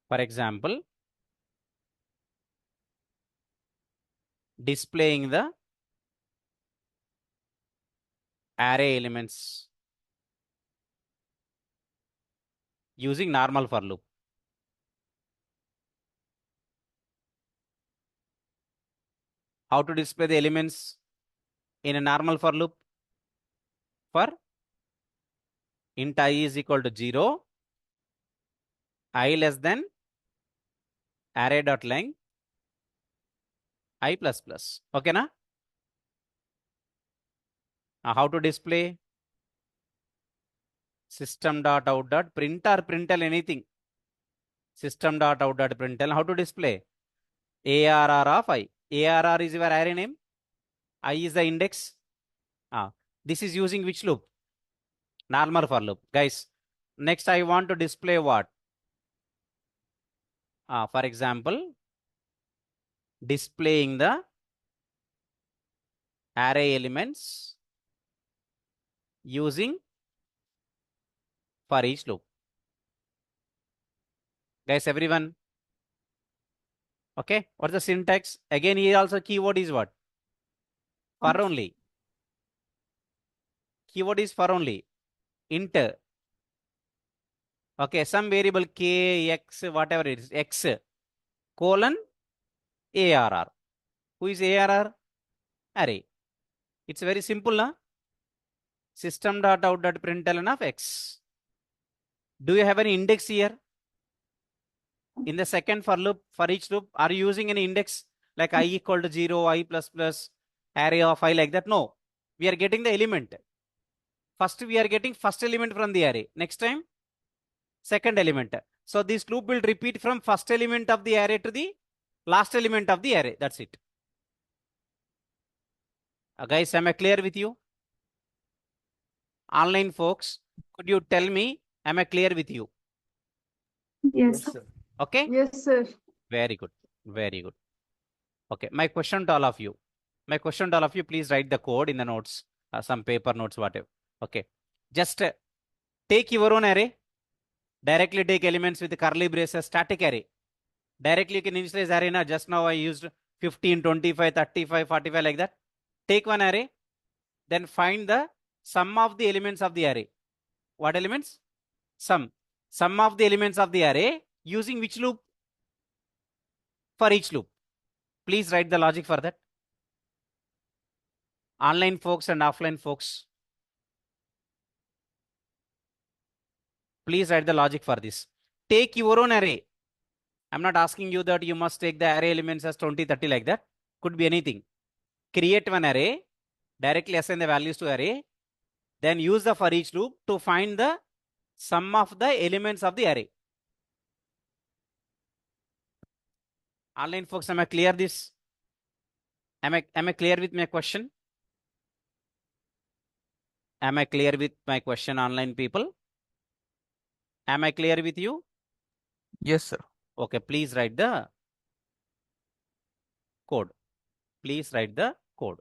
For example, displaying the array elements using normal for loop. How to display the elements in a normal for loop? For int I is equal to 0, I less than array dot length I plus plus. Okay, na? How to display? System dot out dot print or println anything. System dot out dot println. How to display? ARR of I. ARR is your array name. I is the index. This is using which loop? Normal for loop. Guys, next I want to display what? For example, displaying the array elements using for each loop. Guys, everyone? Okay, what's the syntax? Again, here also keyword is what? For only. Keyword is for only. Int. Okay, some variable k, x, whatever it is, x, colon, ARR. Who is ARR? Array. It's very simple, na? System dot out dot println of x. Do you have any index here? In the second for loop, for each loop, are you using any index like I equal to 0, I plus plus, array of I like that? No. We are getting the element. First, we are getting first element from the array. Next time, second element. So this loop will repeat from first element of the array to the last element of the array. That's it. Guys, am I clear with you? Online folks, could you tell me, am I clear with you? Yes, sir. Okay? Yes, sir. Very good. Very good. Okay. My question to all of you. My question to all of you, please write the code in the notes, some paper notes, whatever. Okay. Just take your own array. Directly take elements with curly braces, static array. Directly you can initialize array. Now, just now I used 15, 25, 35, 45 like that. Take one array, then find the sum of the elements of the array. What elements? Sum of the elements of the array using which loop? For each loop. Please write the logic for that. Online folks and offline folks. Please write the logic for this. Take your own array. I'm not asking you that you must take the array elements as 20, 30 like that. Could be anything. Create one array, directly assign the values to array, then use the for each loop to find the sum of the elements of the array. Online folks, am I clear this? Am I clear with my question? Am I clear with my question, online people? Am I clear with you? Yes, sir. Okay, please write the code. Please write the code.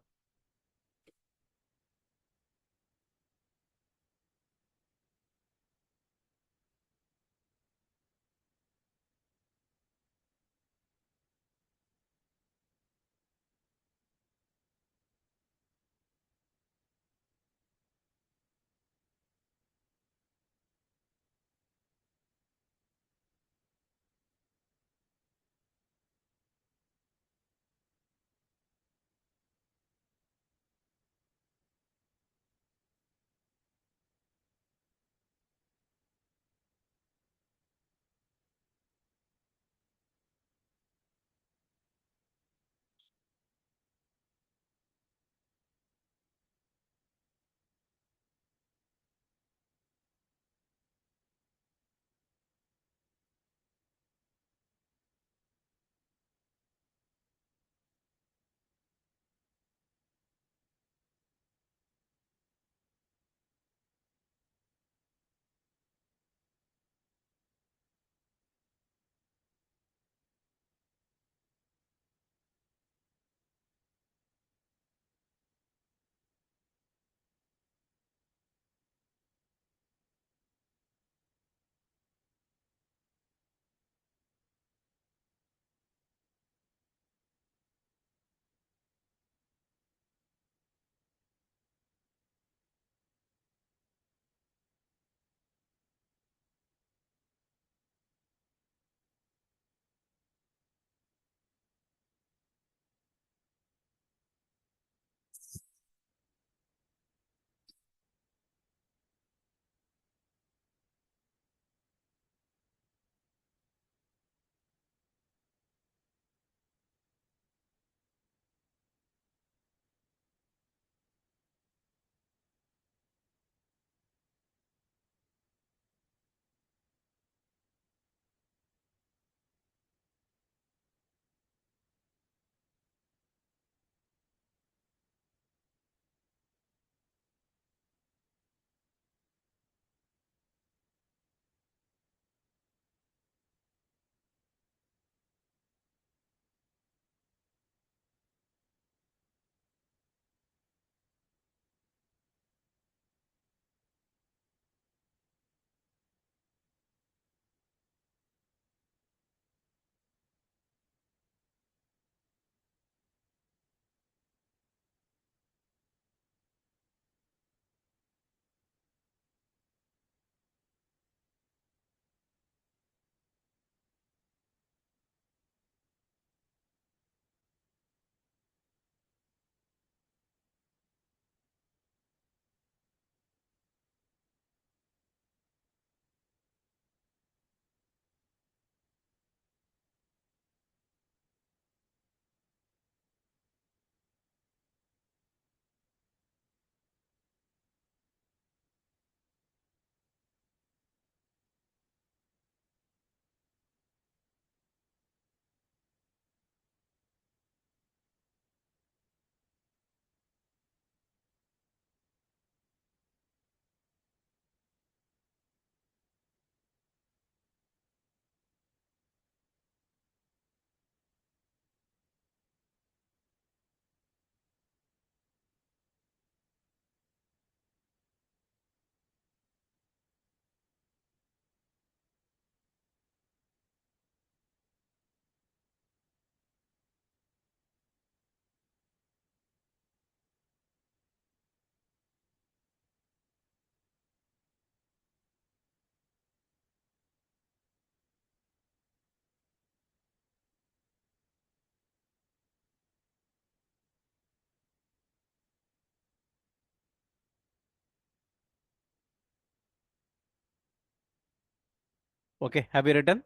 Okay, have you written?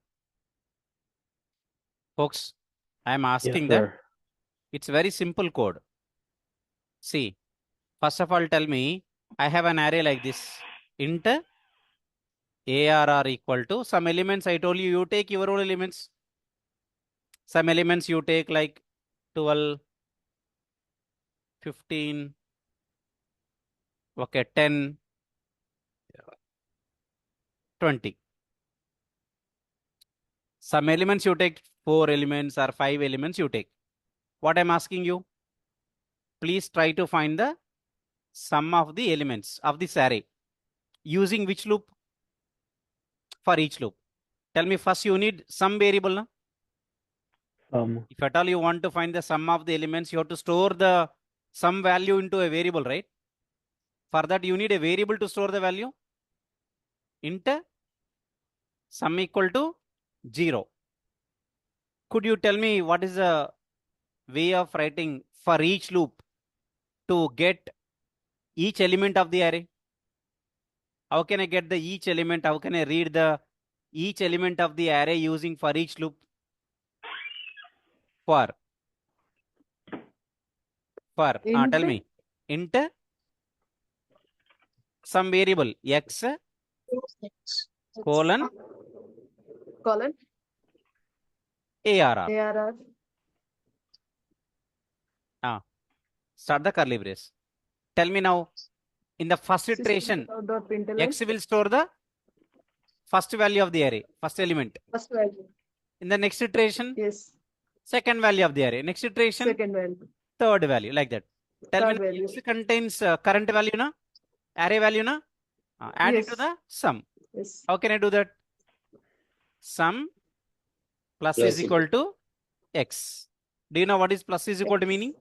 Folks, I am Yes, asking that. sir. It's very simple code. See, first of all, tell me, I have an array like this. Int ARR equal to some elements. I told you, you take your own elements. Some elements you take like 12, 15, okay, 10, 20. Some elements you take 4 elements or 5 elements you take. What I'm asking you, please try to find the sum of the elements of this array. Using which loop? For each loop. Tell me first you need some variable. Na? If at all you want to find the sum of the elements, you have to store the sum value into a variable, right? For that you need a variable to store the value. Int sum equal to 0. Could you tell me what is the way of writing for each loop to get each element of the array? How can I get the each element? How can I read the each element of the array using for each loop? For tell me. Int some variable x colon ARR. Start the curly brace. Tell me now, in the first iteration, x will store the first value of the array, first element. First value. In the next iteration, Yes. second value of the array. Next iteration, Second value. third value, like that. Tell Third me, value. x contains current value, na? Array value, na? Add it to Yes. the sum. Yes. How can I do that? Sum plus is equal to x. Do you know what is plus is equal to meaning?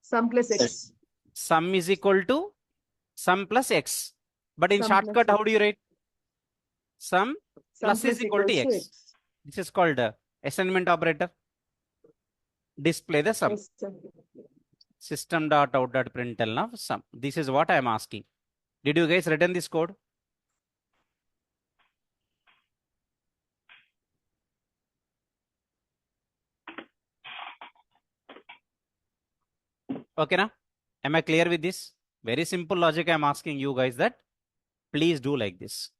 Sum plus x. Sum is equal to sum plus x. But in Sum plus shortcut, how x. do you write? Sum Sum plus plus is equal to equals x. This is called assignment operator. Display the sum. Yes, sir. System.out.println of sum. This is what I am asking. Did you guys written this code? Okay, now? Am I clear with this? Very simple logic I am asking you guys that. Please do like this.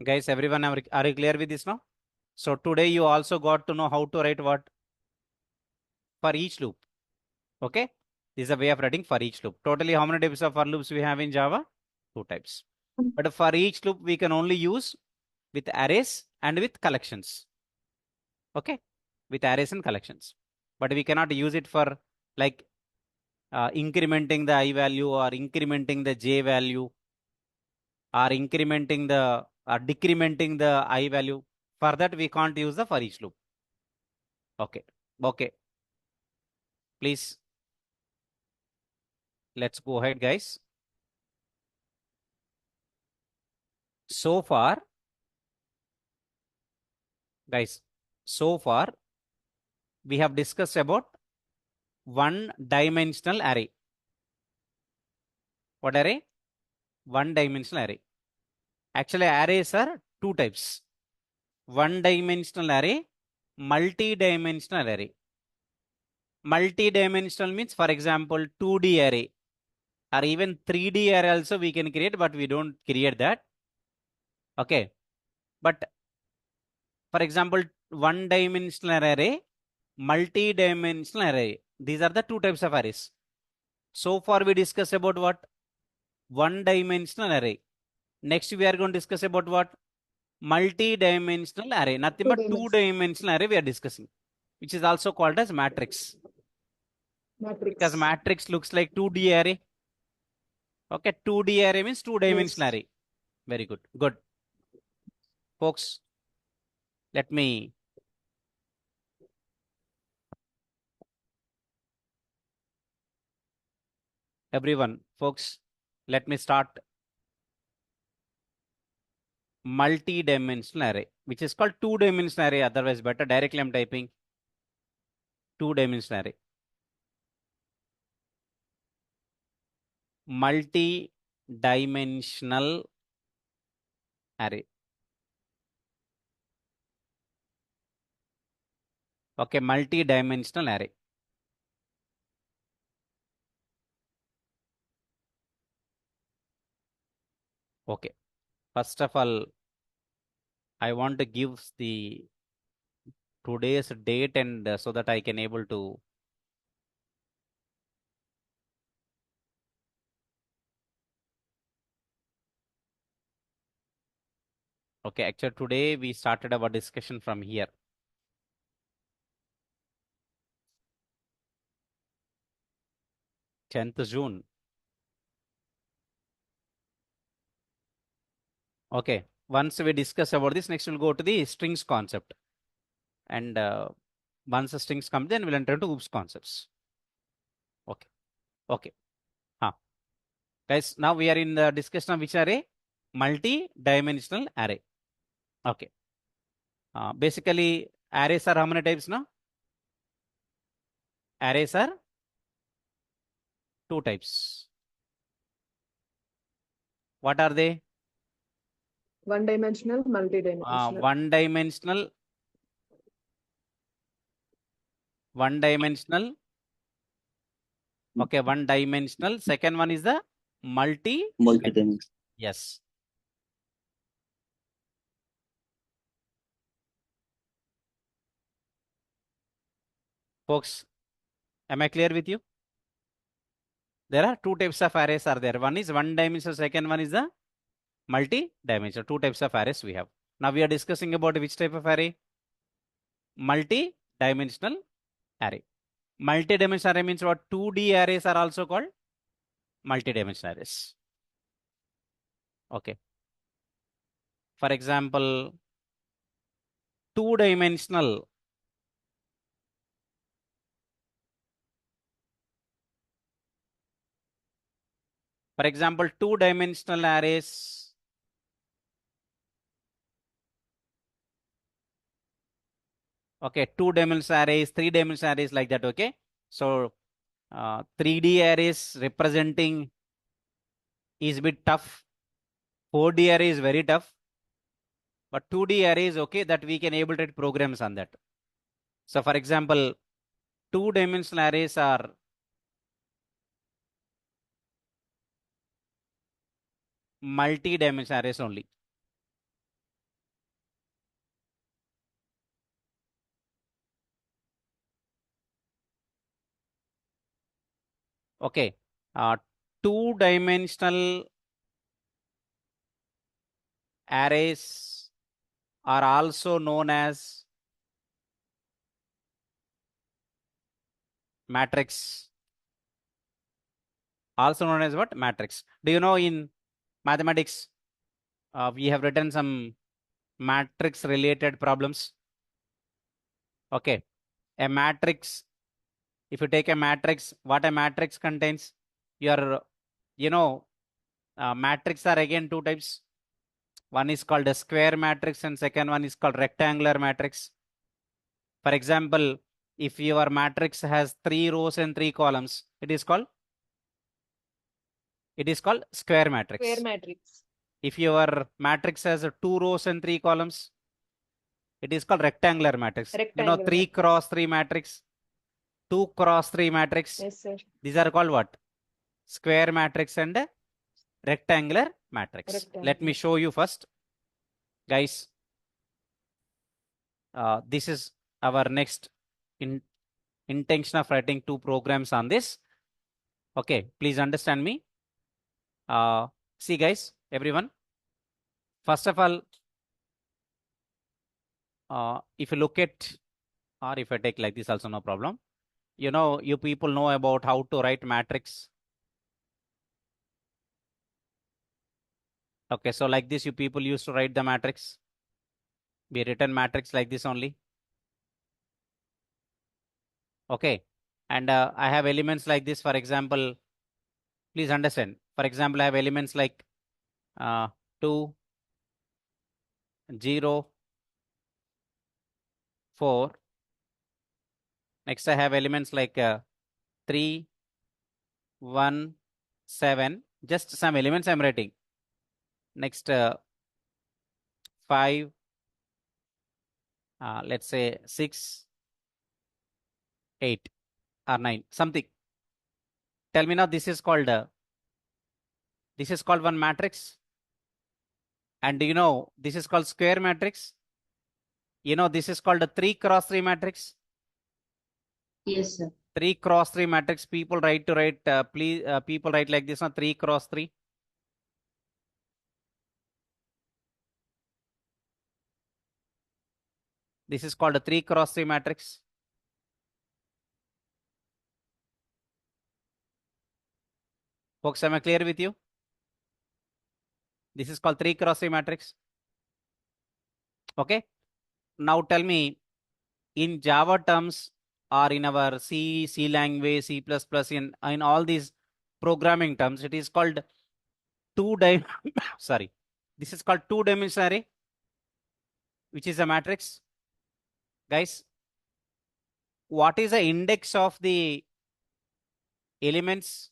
Guys, everyone, are you clear with this now? So today you also got to know how to write what? For each loop. Okay? This is a way of writing for each loop. Totally, how many types of for loops we have in Java? 2 types. But for each loop, we can only use with arrays and with collections. Okay? With arrays and collections. But we cannot use it for like incrementing the I value or incrementing the J value or incrementing the or decrementing the I value. For that, we can't use the for each loop. Okay. Okay. Please. Let's go ahead, guys. So far, guys, so far, we have discussed about one-dimensional array. What array? One-dimensional array. Actually, arrays are 2 types. One-dimensional array, multi-dimensional array. Multi-dimensional means, for example, 2D array or even 3D array also we can create, but we don't create that. Okay. But for example, one-dimensional array, multi-dimensional array. These are the 2 types of arrays. So far we discussed about what? One-dimensional array. Next we are going to discuss about what? Multi-dimensional array. Nothing but 2-dimensional array we are discussing, which is also called as matrix. Because matrix looks like 2D array. Okay, 2D array means 2-dimensional array. Very good. Good. Folks, let me everyone, folks, let me start multi-dimensional array, which is called two-dimensional array. Otherwise, better directly I'm typing two-dimensional array. Multi-dimensional array. Okay, multi-dimensional array. Okay, first of all, I want to give the today's date and so that I can able to okay, actually today we started our discussion from here. June 10th. Okay, once we discuss about this, next we'll go to the strings concept. And once the strings come, then we'll enter into OOPS concepts. Okay, okay. Guys, now we are in the discussion of which array? Multi-dimensional array. Okay. Basically, arrays are how many types now? Arrays are two types. What are they? One-dimensional, multi-dimensional. One-dimensional. One-dimensional. Okay, one-dimensional. Second one is the multi-dimensional. Yes. Folks, am I clear with you? There are two types of arrays are there. One is one-dimensional, second one is the multi-dimensional. Two types of arrays we have. Now we are discussing about which type of array? Multi-dimensional array. Multi-dimensional array means what? 2D arrays are also called multi-dimensional arrays. Okay. For example, two-dimensional. For example, two-dimensional arrays. Okay, two-dimensional arrays, three-dimensional arrays like that. Okay. So 3D arrays representing is a bit tough. 4D array is very tough. But 2D array is okay that we can able to write programs on that. So for example, two-dimensional arrays are multi-dimensional arrays only. Okay. Two-dimensional arrays are also known as matrix. Also known as what? Matrix. Do you know in mathematics, we have written some matrix related problems? Okay. A matrix, if you take a matrix, what a matrix contains, matrix are again two types. One is called a square matrix and second one is called rectangular matrix. For example, if your matrix has 3 rows and 3 columns, it is called square matrix. Square matrix. If your matrix has 2 rows and 3 columns, it is called rectangular matrix. Rectangular 3 matrix. cross 3 matrix, 2 cross 3 matrix. Yes, sir. These are called what? Square matrix and rectangular matrix. Rectangular. Let me show you first. Guys, this is our next intention of writing 2 programs on this. Okay, please understand me. See guys, everyone. First of all, if you look at, or if I take like this also no problem. You people know about how to write matrix. Okay, so like this, you people used to write the matrix. Be written matrix like this only. Okay, and I have elements like this. For example, Please understand. For example, I have elements like 2, 0, 4. Next, I have elements like 3, 1, 7. Just some elements I'm writing. Next, 5, let's say 6, 8 or 9, something. Tell me now, this is called one matrix. And do you know this is called square matrix? You know this is called a 3 cross 3 matrix. Yes, sir. 3 cross 3 matrix. People write people write like this, 3 cross 3. This is called a 3 cross 3 matrix. Folks, am I clear with you? This is called 3 cross 3 matrix. Okay. Now tell me, in Java terms or in our C language, C++, in all these programming terms, it is called sorry. This is called two-dimensional array, which is a matrix. Guys, what is the index of the elements?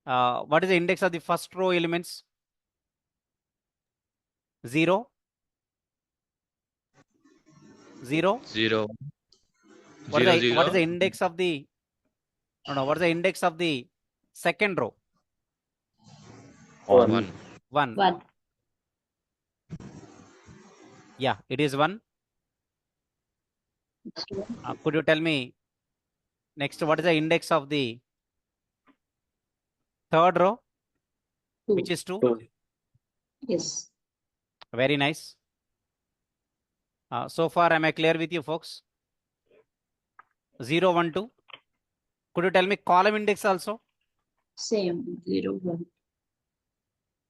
What is the index of the first row elements? 0. 0. 0. What 0, is the 0. what is the index of the what is the index of the second row? 1. 1. 1. Yeah, it is 1. Could you tell me next what is the index of the third row, 2. which is 2? Yes. Very nice. So far, am I clear with you, folks? 0, 1, 2. Could you tell me column index also? Same. 0, 1.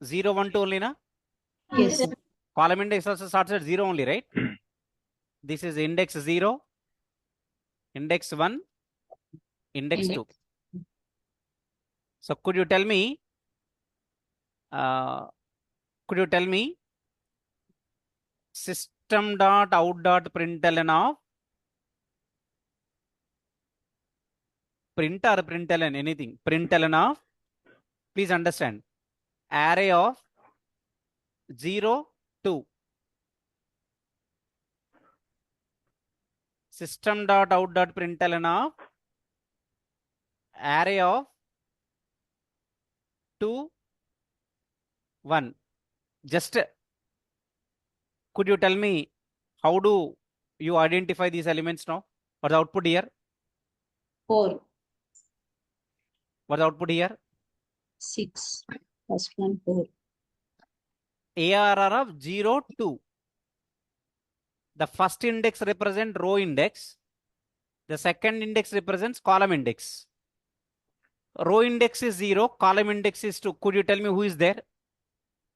0, 1, 2 only, na? Yes, sir. Column index also starts at 0 only, right? This is index 0, index 1, index 2. So could you tell me system dot out dot println of print or println anything, println of, please understand, array of 0, 2. System dot out dot println of array of 2, 1. Just could you tell me how do you identify these elements now? What's the output here? 4. What's the output here? 6. First one, 4. ARR of 0, 2. The first index represents row index. The second index represents column index. Row index is 0, column index is 2. Could you tell me who is there?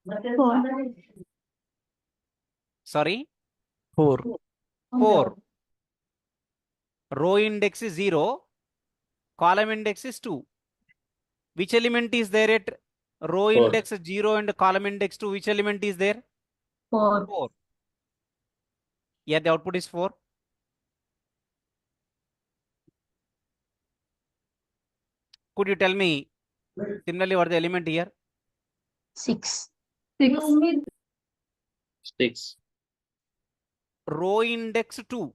4. Sorry? 4. 4. Row index is 0, column index is 2. Which element is there at row index 0 and column index 2? Which element is there? 4. 4. Yeah, the output is 4. Could you tell me similarly what the element here? 6. 6. 6. Row index 2,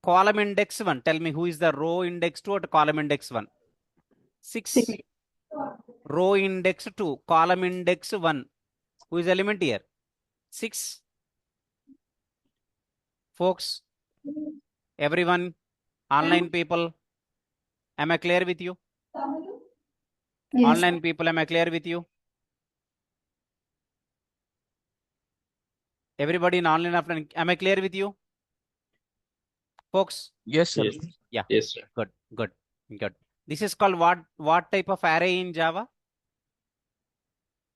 column index 1. Tell me who is the row index 2 or column index 1? 6. 6. Row index 2, column index 1. Who is the element here? 6. Folks, everyone, online people, am I clear with you? Yes. Online people, am I clear with you? Everybody in online, offline, am I clear with you? Folks, Yes, sir. Yes. yeah, Yes, sir. good, good, good. This is called what type of array in Java?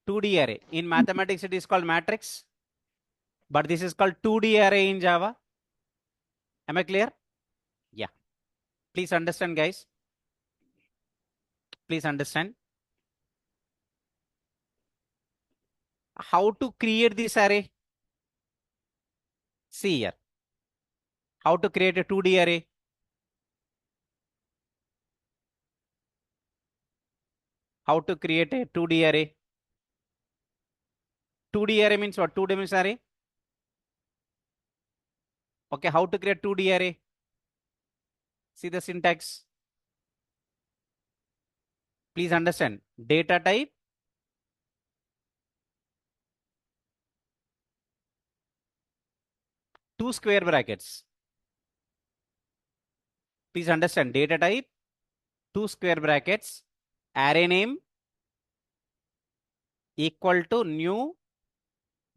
2D array. In mathematics, it is called matrix, but this is called 2D array in Java. Am I clear? Yeah. Please understand, guys. Please understand. How to create this array? See here. How to create a 2D array? How to create a 2D array? 2D array means what? 2-dimensional array? Okay, how to create 2D array? See the syntax. Please understand. Data type. Two square brackets. Please understand. Data type. Two square brackets. Array name equal to new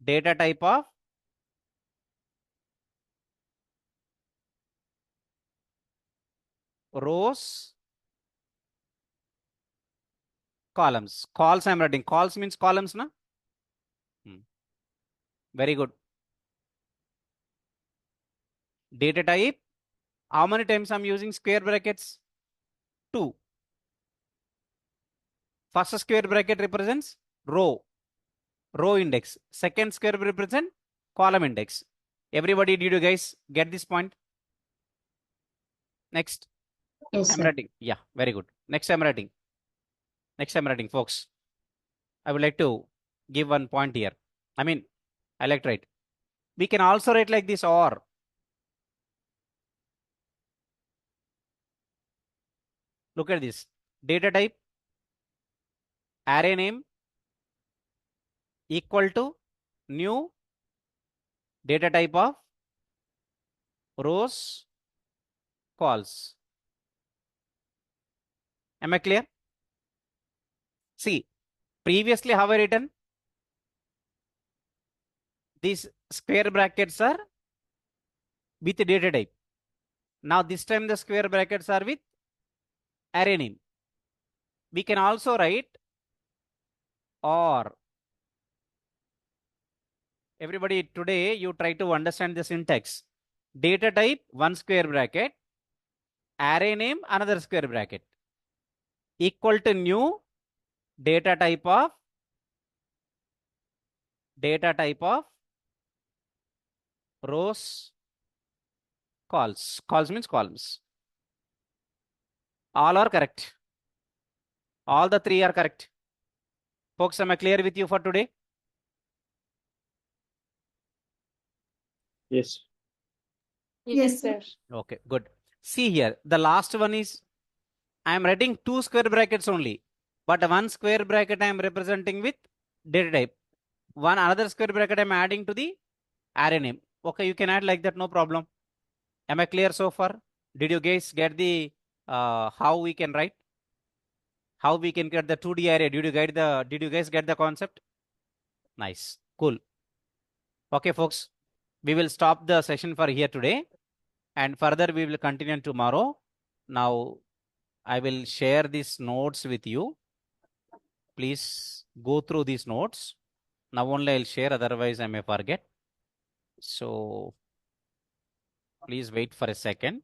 data type of rows, columns. Calls I'm writing. Calls means columns, na? Very good. Data type. How many times I'm using square brackets? 2. First square bracket represents row index. Second square represent column index. Everybody, did you guys get this point? Next. Yes, I'm sir. writing. Yeah, very good. Next I'm writing, folks. I would like to give one point here. I mean, I like to write. We can also write like this or. Look at this. Data type, array name equal to new data type of rows, calls. Am I clear? See, previously how I written? These square brackets are with data type. Now this time the square brackets are with array name. We can also write or. Everybody, today you try to understand the syntax. Data type, one square bracket, array name, another square bracket, equal to new data type of rows, calls. Calls means columns. All are correct. All the 3 are correct. Folks, am I clear with you for today? Yes. Yes, sir. Okay, good. See here, the last one is, I am writing 2 square brackets only, but one square bracket I am representing with data type. One another square bracket I am adding to the array name. Okay, you can add like that, no problem. Am I clear so far? Did you guys get the how we can write? How we can get the 2D array? Did you guys get the concept? Nice, cool. Okay, folks, we will stop the session for here today, and further we will continue tomorrow. Now, I will share these notes with you. Please go through these notes. Now only I'll share, otherwise I may forget. So please wait for a second.